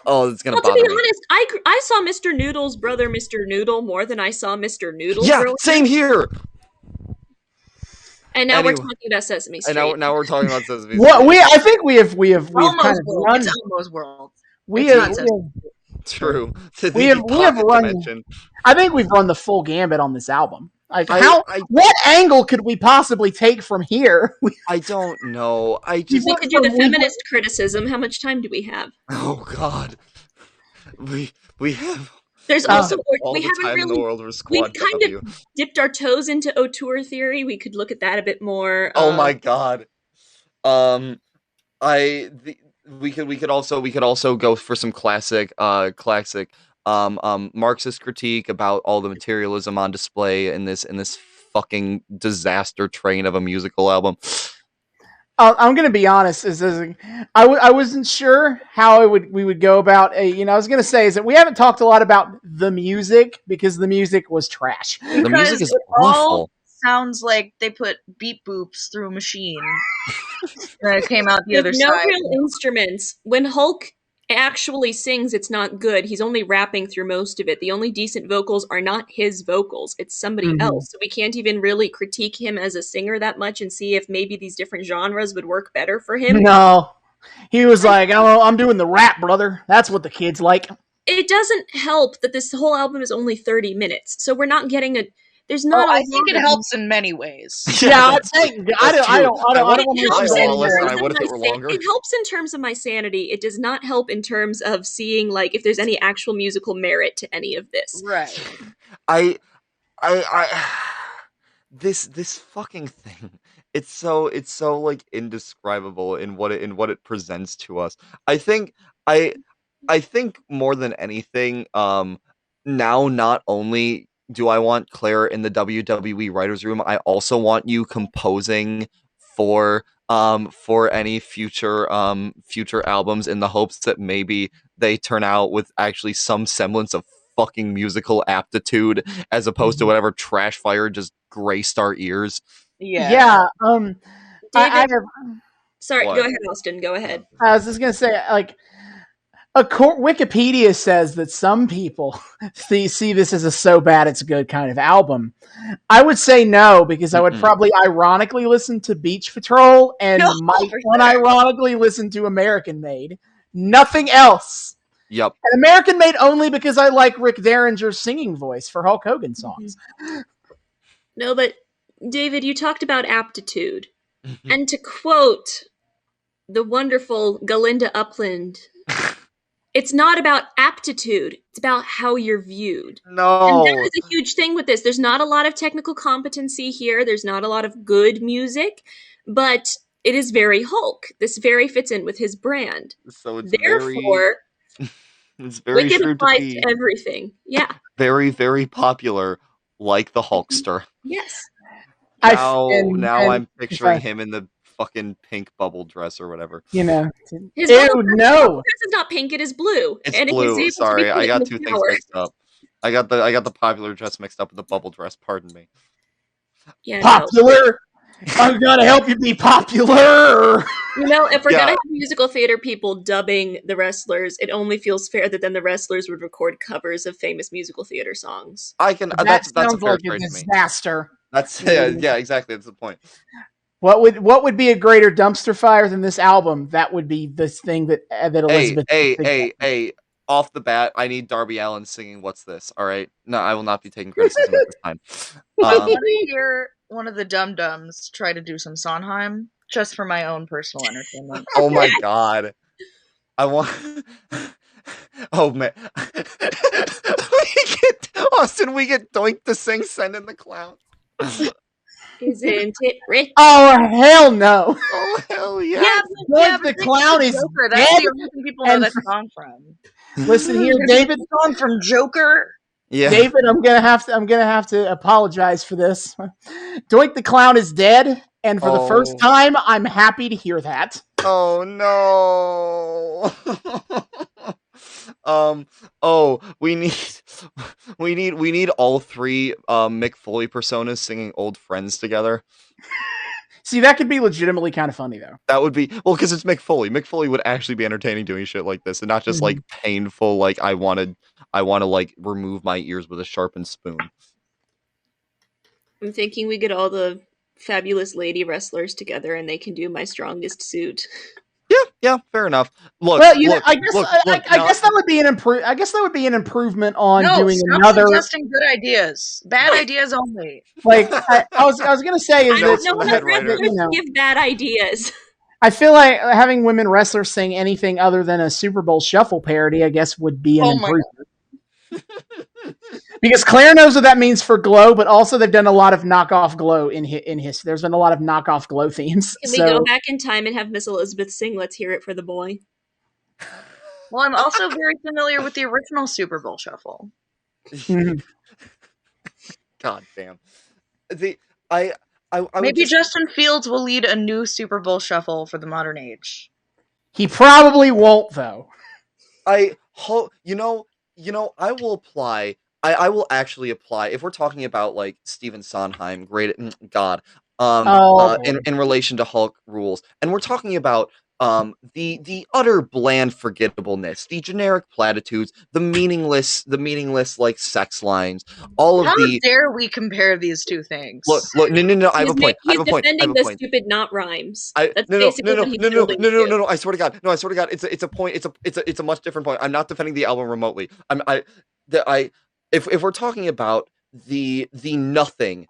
Oh, it's gonna Well, to bother be me. honest, I saw Mr. Noodle's brother, Mr. Noodle, more than I saw Mr. Noodle. Yeah, growing same up. here. And now we're Anyway. talking about Sesame Street. And now we're talking about Sesame Street. Well, I think we have Elmo's kind of world. run. It's Elmo's world. We It's have, not Sesame. True. we have run. Dimension. I think we've run the full gambit on this album. Like what angle could we possibly take from here? I don't know. We could do the feminist criticism. How much time do we have? Oh God, we have. There's also all we the haven't time really. in the world for We've Squad kind W. of dipped our toes into auteur theory. We could look at that a bit more. Oh my God. We could also go for some classic Marxist critique about all the materialism on display in this fucking disaster train of a musical album. I'm gonna be honest. I wasn't sure how we would go about. I was gonna say is that we haven't talked a lot about the music because the music was trash. The music is all awful. sounds like they put beep boops through a machine. And it came out the other no side. real instruments. When Hulk actually sings, it's not good. He's only rapping through most of it. The only decent vocals are not his vocals. It's somebody else. So we can't even really critique him as a singer that much and see if maybe these different genres would work better for him. No. He was like, I'm doing the rap, brother. That's what the kids like. It doesn't help that this whole album is only 30 minutes. So we're not getting a... There's not I think it helps in many ways. Yeah, I don't want to It helps in terms of my sanity. It does not help in terms of seeing like if there's any actual musical merit to any of this. Right. This fucking thing. It's so like indescribable in what it presents to us. I think more than anything, now not only do I want Claire in the WWE writers room, I also want you composing for any future albums in the hopes that maybe they turn out with actually some semblance of fucking musical aptitude as opposed to whatever trash fire just graced our ears. Yeah. David, Sorry, What? Go ahead, Austin. Go ahead. I was just gonna say, like, Wikipedia says that some people see this as a so bad it's good kind of album. I would say no, because I would probably ironically listen to Beach Patrol and might unironically listen to American Made. Nothing else. Yep. And American Made only because I like Rick Derringer's singing voice for Hulk Hogan songs. No, but David, you talked about aptitude. And to quote the wonderful Galinda Upland, it's not about aptitude, it's about how you're viewed. No. And that is a huge thing with this. There's not a lot of technical competency here. There's not a lot of good music, but it is very Hulk. This very fits in with his brand. So it's Therefore, it's very Wicked true applies to be to everything. Yeah. very, very popular, like the Hulkster. Yes. Now I'm picturing him in the fucking pink bubble dress or whatever. You know. His Ew, bubble no. dress is not pink, it is blue. It's and blue. It is Sorry, I got two things shower. mixed up. I got the popular dress mixed up with the bubble dress. Pardon me. Yeah, popular. I'm gonna help you be popular. You know, if we're gonna have musical theater people dubbing the wrestlers, it only feels fair that then the wrestlers would record covers of famous musical theater songs. That that's a sounds fair like a trade to me. disaster. That's yeah, exactly. That's the point. What would be a greater dumpster fire than this album? That would be this thing that Elizabeth. Hey! Off the bat, I need Darby Allin singing "What's This?" All right, no, I will not be taking criticism at this time. I want to hear one of the Dum Dums try to do some Sondheim, just for my own personal entertainment. Oh my god, I want. Oh man, we get Doink to sing "Send in the Clown." Isn't it rich? Oh hell no! Oh hell yeah! The Clown is Joker. dead. That's the only thing people know that song from. Listen here, David. Song from Joker. Yeah, David, I'm gonna have to apologize for this. Doink the Clown is dead, and for the first time, I'm happy to hear that. Oh no. We need all three Mick Foley personas singing "Old Friends" together. See, that could be legitimately kind of funny though. That would be because it's Mick Foley. Mick Foley would actually be entertaining doing shit like this, and not just like painful. Like I want to like remove my ears with a sharpened spoon. I'm thinking we get all the fabulous lady wrestlers together, and they can do "My Strongest Suit." Yeah, fair enough. Look, well, I guess that would be an improvement on doing stop another. Suggesting good ideas, bad ideas only. Like I was gonna say is I don't know that how wrestlers give bad ideas. I feel like having women wrestlers sing anything other than a Super Bowl Shuffle parody, I guess, would be an improvement. Because Claire knows what that means for Glow, but also they've done a lot of knockoff Glow in history. There's been a lot of knockoff Glow themes. Can we go back in time and have Miss Elizabeth sing "Let's Hear It for the Boy"? Well, I'm also very familiar with the original Super Bowl Shuffle. God damn. Maybe Justin Fields will lead a new Super Bowl Shuffle for the modern age. He probably won't, though. I will apply. I will actually apply if we're talking about like Stephen Sondheim, great God, in relation to Hulk rules, and we're talking about the utter bland forgettableness, the generic platitudes, the meaningless like sex lines, all of How the. dare we compare these two things? Look, no. I have a point. He's defending the stupid not rhymes. That's basically what he's building to. No. I swear to God, It's a point. It's a much different point. I'm not defending the album remotely. If we're talking about the nothing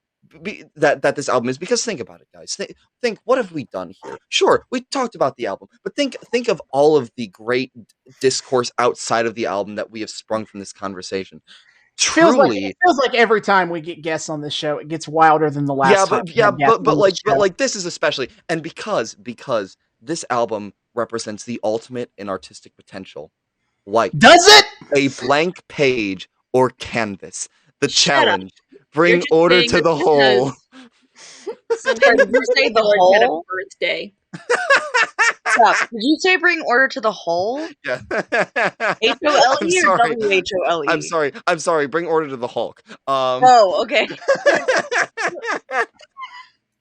that this album is, because think about it, guys. Think what have we done here? Sure, we talked about the album, but think of all of the great discourse outside of the album that we have sprung from this conversation. Truly, it feels like every time we get guests on this show, it gets wilder than the last time. But this is especially, and because this album represents the ultimate in artistic potential. Like, does it? A blank page or canvas. The challenge. Bring order to the whole. Did you say the whole? Birthday. Stop. Did you say bring order to the whole? Yeah. H-O-L-E or W-H-O-L-E? I'm sorry. Bring order to the Hulk. Oh, okay.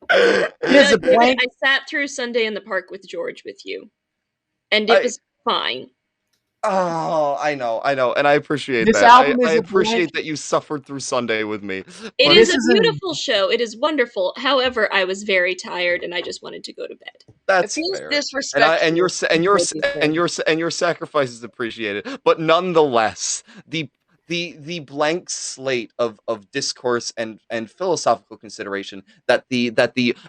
I sat through Sunday in the Park with George with you, and it was fine. Oh, I know, and I appreciate This that. I, album I is a blank. appreciate that you suffered through Sunday with me. It But is This a is an beautiful show. It is wonderful. However, I was very tired and I just wanted to go to bed. It that's feels fair. And disrespectful. your sacrifice is appreciated. But nonetheless, the blank slate of discourse and philosophical consideration that the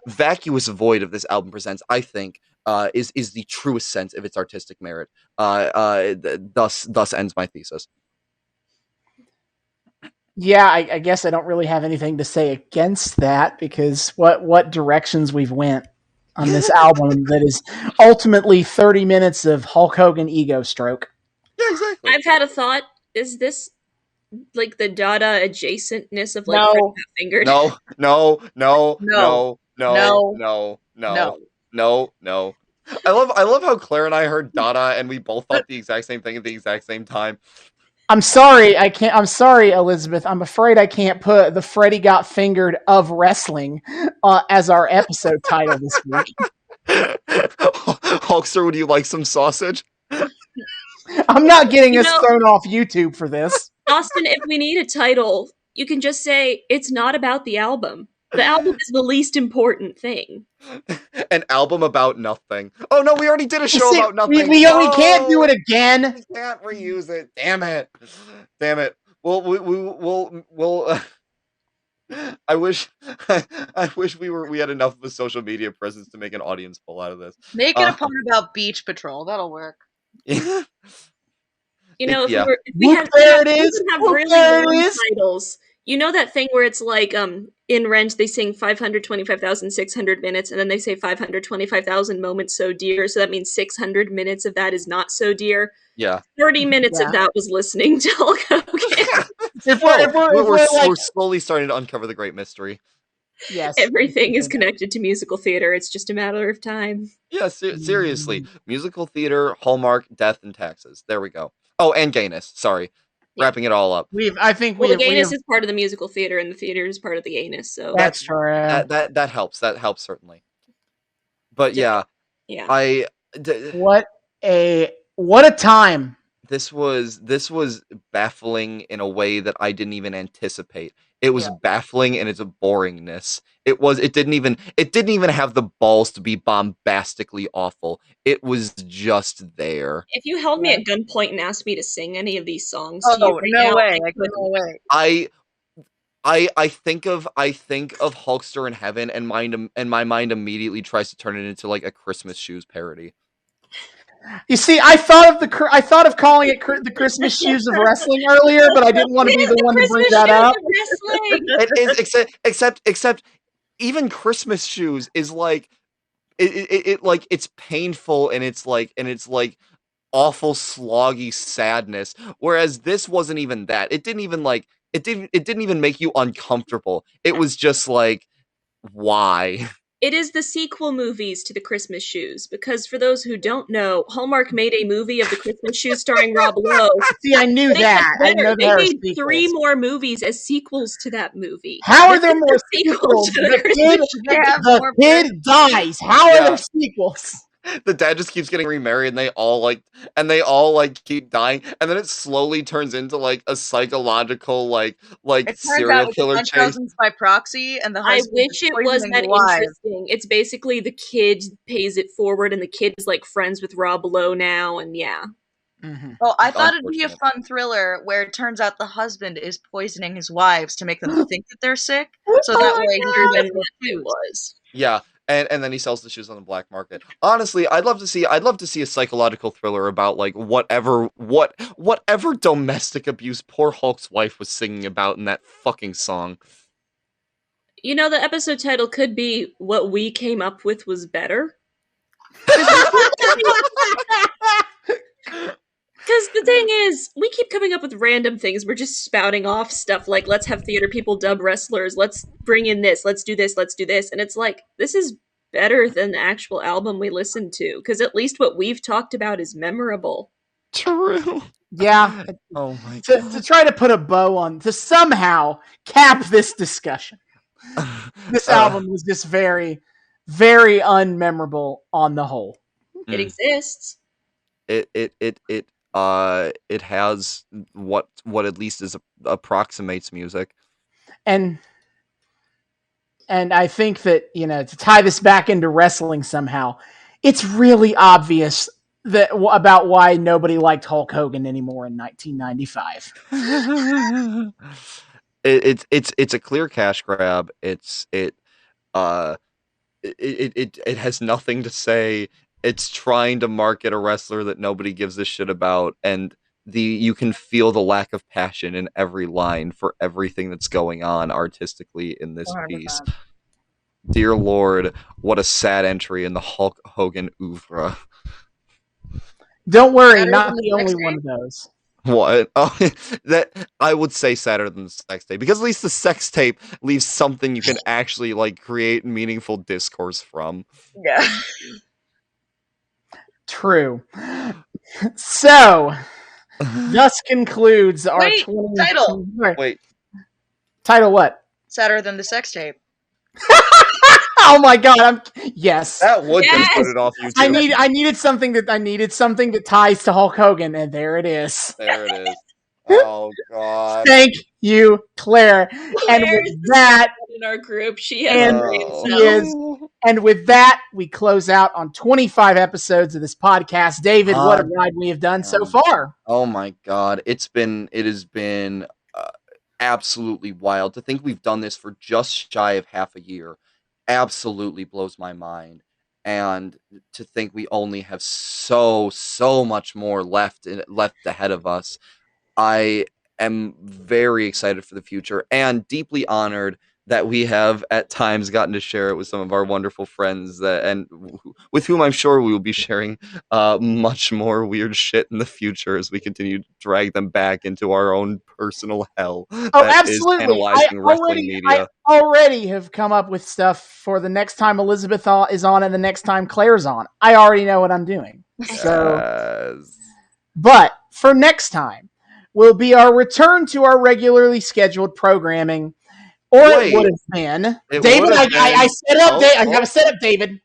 vacuous void of this album presents, I think, is the truest sense of its artistic merit. Thus ends my thesis. Yeah, I guess I don't really have anything to say against that because what directions we've went on this album that is ultimately 30 minutes of Hulk Hogan ego stroke. Yeah, exactly. I've had a thought. Is this like the Dada adjacentness of like Fred No, Got Fingered? No, no, no, no, no, no, no, no, no, no. no. I love how Claire and I heard Dada and we both thought the exact same thing at the exact same time. I'm sorry, I can't. I'm sorry, Elizabeth. I'm afraid I can't put the Freddy Got Fingered of Wrestling as our episode title this week. Hulkster, would you like some sausage? I'm not getting You us know, thrown off YouTube for this. Austin, if we need a title, you can just say it's not about the album. The album is the least important thing. An album about nothing. Oh no, we already did a show See, about we, nothing. we can't do No! it again. We can't reuse it. Damn it. Damn it. We'll I wish I wish we had enough of a social media presence to make an audience poll out of this. Make it a part about Beach Patrol. That'll work. Yeah. You know, Yeah. if we Whoop, had there it we is. would have Whoop, really there it long is. titles. You know that thing where it's like in Rent they sing 525,600 minutes and then they say 525,000 moments so dear, so that means 600 minutes of that is not so dear. Yeah. 30 minutes Yeah. of that was listening to Hulk Hogan. If We're we're slowly starting to uncover the great mystery. yes, Everything is connected to musical theater. It's just a matter of time. Yeah, seriously. Musical theater, Hallmark, death, and taxes. There we go. Oh, and gayness. Sorry. Yeah. Wrapping it all up. I think Well, we the have. gayness is part of the musical theater, and the theater is part of the anus. So That's true. That helps. That helps certainly. But yeah, yeah. I What a time. this was baffling in a way that I didn't even anticipate. It was baffling in its boringness. It didn't even have the balls to be bombastically awful. It was just there. If you held me at gunpoint and asked me to sing any of these songs to you Oh, right no now, way. I couldn't. No way. I think of Hulkster in Heaven, and my mind immediately tries to turn it into like a Christmas Shoes parody. You see, I thought of calling it the Christmas Shoes of Wrestling earlier, but I didn't want to be the one to bring that up. Wrestling. It is except even Christmas Shoes is like it like it's painful and it's like awful sloggy sadness, whereas this wasn't even that. It didn't even make you uncomfortable. It was just like, why? It is the sequel movies to the Christmas Shoes, because for those who don't know, Hallmark made a movie of the Christmas Shoes starring Rob Lowe. See, I knew They that. I know They there are made sequels. 3 more movies as sequels to that movie. How are This there is more the sequel sequels? to the Christmas Shoes. The kid dies. How are there sequels? The dad just keeps getting remarried, and they all keep dying, and then it slowly turns into like a psychological like It turns serial out it's killer chase. Munchausen's by proxy, and the I husband wish is it was poisoning that the wives. interesting. It's basically the kid pays it forward, and the kid is like friends with Rob Lowe now, and yeah. Mm-hmm. Well, I thought it'd be a Unfortunate. fun thriller where it turns out the husband is poisoning his wives to make them think that they're sick, so that way he can get That's what it was. Yeah, and then he sells the shoes on the black market. Honestly, I'd love to see a psychological thriller about like whatever domestic abuse poor Hulk's wife was singing about in that fucking song. You know, the episode title could be "What We Came Up With Was Better." Because the thing is, we keep coming up with random things. We're just spouting off stuff like, let's have theater people dub wrestlers, let's bring in this, let's do this, let's do this. And it's like, this is better than the actual album we listened to, because at least what we've talked about is memorable. True. Yeah. Oh my To try to put a bow on, to somehow cap this discussion. This album was just very, very unmemorable on the whole. It exists. It it has what at least is approximates music. And I think that, to tie this back into wrestling somehow, it's really obvious that about why nobody liked Hulk Hogan anymore in 1995. It's a clear cash grab. Uh it has nothing to say. It's trying to market a wrestler that nobody gives a shit about, and you can feel the lack of passion in every line for everything that's going on artistically in this piece. 100%. Dear Lord, what a sad entry in the Hulk Hogan oeuvre. Don't worry, Better not than the the only sex one tape. of those. What? Oh, that I would say sadder than the sex tape, because at least the sex tape leaves something you can actually like create meaningful discourse from. Yeah. True. So, thus concludes our Wait, title. Wait, Title what? Sadder than the sex tape. Oh my god! Yes. that would Yes! just put it off YouTube. I needed something that ties to Hulk Hogan, and there it is. There it is. Oh god. Thank you, Claire. And Claire with that, in our group, she has And a great Oh. he self. is. And with that, we close out on 25 episodes of this podcast. David, what a ride we have done so far. Oh my god, it has been absolutely wild. To think we've done this for just shy of half a year absolutely blows my mind. And to think we only have so much more left ahead of us. I am very excited for the future and deeply honored that we have at times gotten to share it with some of our wonderful friends with whom I'm sure we will be sharing much more weird shit in the future as we continue to drag them back into our own personal hell. Oh, that is absolutely. analyzing wrestling media. I already have come up with stuff for the next time Elizabeth is on and the next time Claire's on. I already know what I'm doing. So, Yes. but for next time will be our return to our regularly scheduled programming. Or Wait. it would have been. It David, would have I been. set up. Oh, I got to set up, David.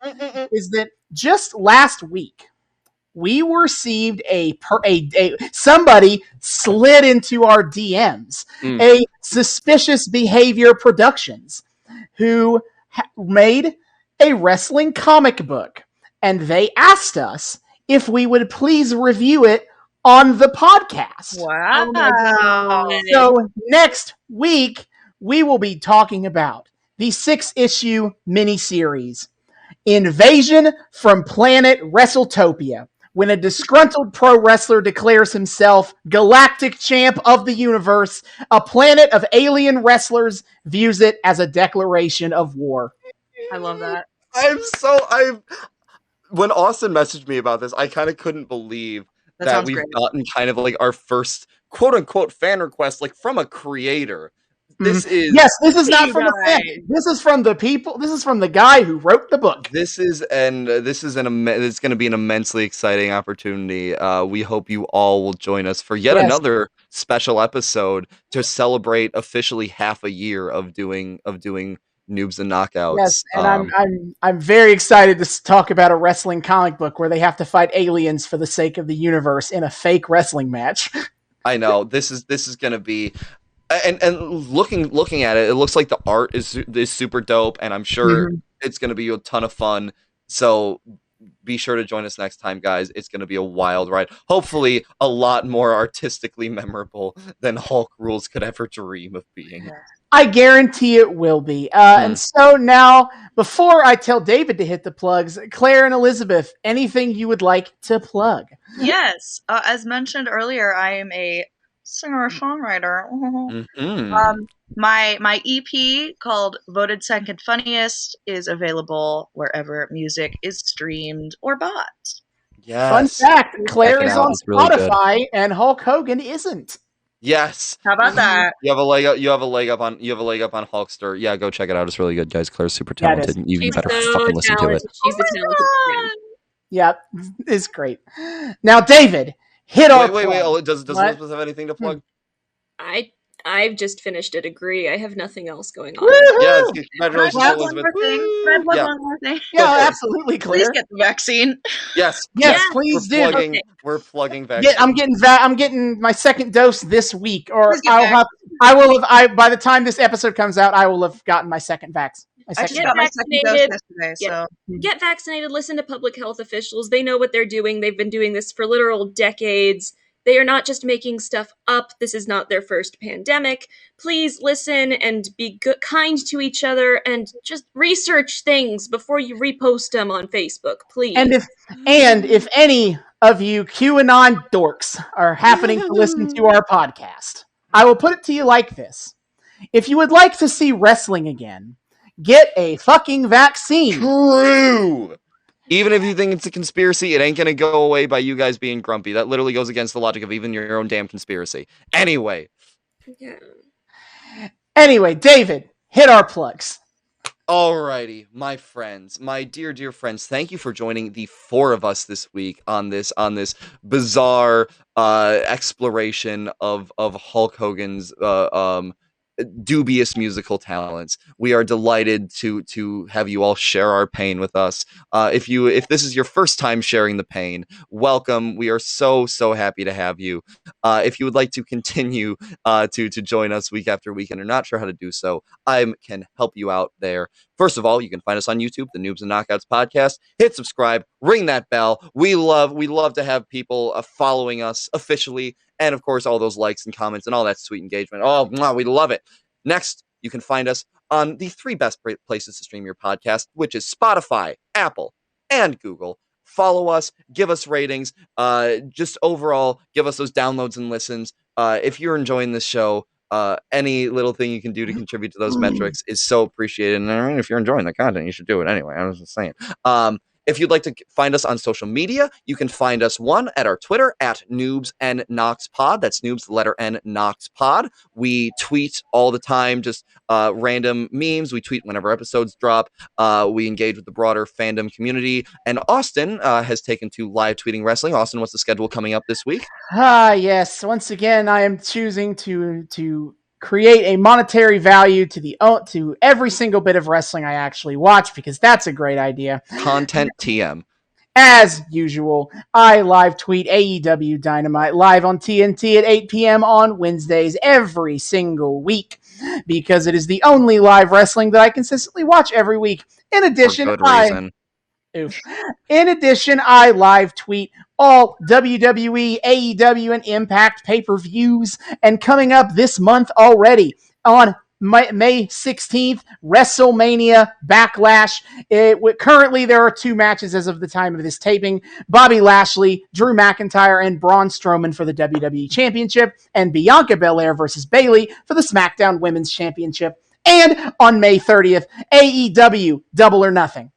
Is that just last week we received somebody slid into our DMs, a Suspicious Behavior Productions, who made a wrestling comic book, and they asked us if we would please review it on the podcast. Wow. Oh my god. So next week we will be talking about the 6-issue miniseries, Invasion from Planet WrestleTopia, when a disgruntled pro wrestler declares himself Galactic Champ of the Universe. A planet of alien wrestlers views it as a declaration of war. I love that. When Austin messaged me about this, I kind of couldn't believe That that sounds we've great. gotten kind of like our first quote unquote fan request, like from a creator. This is This is not You from a fan. guys. This is from the people. This is from the guy who wrote the book. it's going to be an immensely exciting opportunity. We hope you all will join us for yet another special episode to celebrate officially half a year of doing Noobs and Knockouts. Yes, and I'm very excited to talk about a wrestling comic book where they have to fight aliens for the sake of the universe in a fake wrestling match. I know this is going to be. And looking at it, it looks like the art is super dope, and I'm sure it's going to be a ton of fun. So be sure to join us next time, guys. It's going to be a wild ride. Hopefully, a lot more artistically memorable than Hulk Rules could ever dream of being. I guarantee it will be. And so now, before I tell David to hit the plugs, Claire and Elizabeth, anything you would like to plug? Yes. As mentioned earlier, I am a singer-songwriter. My EP called Voted Second Funniest is available wherever music is streamed or bought. Yes. Fun fact, Claire is on It's really good. Spotify and Hulk Hogan isn't. Yes. How about that? You have a leg up on Hulkster. Yeah, go check it out. It's really good, guys. Claire's super talented. You She's better so fucking listen to it. talented. She's the talented friend. Yeah, it's great. Now, David, hit our Wait. plug. Does What? Elizabeth have anything to plug? I I've just finished a degree. I have nothing else going on. Yes, Can I congratulations, plug one Elizabeth. more thing? Can I plug Yeah. one more thing? Go for Yeah, it. absolutely, Please Claire. get the vaccine. Yes, Yes, Yes. please do. Okay. We're plugging vaccines. I'm getting my second dose this week, or Please get I'll vaccinated. by the time this episode comes out, I will have gotten my second vax. I just Get got my second dose vaccinated. yesterday, Yeah. so Get vaccinated. Listen to public health officials. They know what they're doing. They've been doing this for literal decades. They are not just making stuff up. This is not their first pandemic. Please listen and be kind to each other and just research things before you repost them on Facebook, please. And if any of you QAnon dorks are happening to listen to our podcast, I will put it to you like this. If you would like to see wrestling again, get a fucking vaccine. True. Even if you think it's a conspiracy, it ain't gonna go away by you guys being grumpy. That literally goes against the logic of even your own damn conspiracy. Anyway. Yeah. Anyway, David, hit our plugs. Alrighty, my friends, my dear, dear friends, thank you for joining the four of us this week on this bizarre exploration of Hulk Hogan's dubious musical talents. We are delighted to have you all share our pain with us. If this is your first time sharing the pain, welcome. We are so happy to have you. If you would like to continue to join us week after week and are not sure how to do so, I can help you out there. First of all, you can find us on YouTube, the Noobs and Knockouts podcast. Hit subscribe, ring that bell. We love to have people following us officially, and of course, all those likes and comments and all that sweet engagement. Oh, we love it. Next, you can find us on the three best places to stream your podcast, which is Spotify, Apple, and Google. Follow us, give us ratings, just overall, give us those downloads and listens. If you're enjoying this show, any little thing you can do to contribute to those metrics is so appreciated. And I mean, if you're enjoying the content, you should do it anyway. I was just saying. If you'd like to find us on social media, you can find us at our Twitter at Noobs and Knox Pod. That's Noobs, the letter N, Knox Pod. We tweet all the time, just random memes. We tweet whenever episodes drop. We engage with the broader fandom community. And Austin has taken to live tweeting wrestling. Austin, what's the schedule coming up this week? Yes. Once again, I am choosing to create a monetary value to every single bit of wrestling I actually watch, because that's a great idea. Content TM. As usual, I live tweet AEW Dynamite live on TNT at 8 p.m. on Wednesdays every single week, because it is the only live wrestling that I consistently watch every week. In addition, For good reason. I live tweet all WWE, AEW, and Impact pay-per-views. And coming up this month already on May 16th, WrestleMania Backlash. Currently, there are 2 matches as of the time of this taping. Bobby Lashley, Drew McIntyre, and Braun Strowman for the WWE Championship, and Bianca Belair versus Bayley for the SmackDown Women's Championship. And on May 30th, AEW Double or Nothing.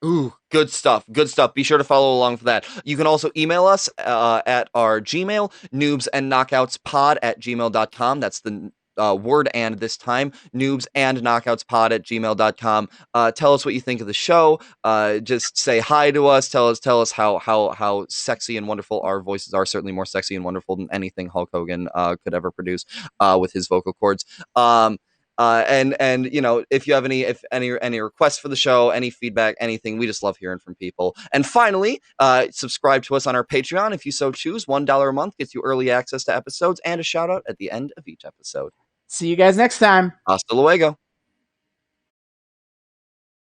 Ooh, good stuff. Good stuff. Be sure to follow along for that. You can also email us at our Gmail, noobsandknockoutspod@gmail.com. That's the word and this time, noobsandknockoutspod@gmail.com. Tell us what you think of the show. Just say hi to us. Tell us how sexy and wonderful our voices are. Certainly more sexy and wonderful than anything Hulk Hogan could ever produce with his vocal cords. And you know, if you have any requests for the show, any feedback, anything, we just love hearing from people. And finally, subscribe to us on our Patreon if you so choose. $1 a month gets you early access to episodes and a shout out at the end of each episode. See you guys next time. Hasta luego.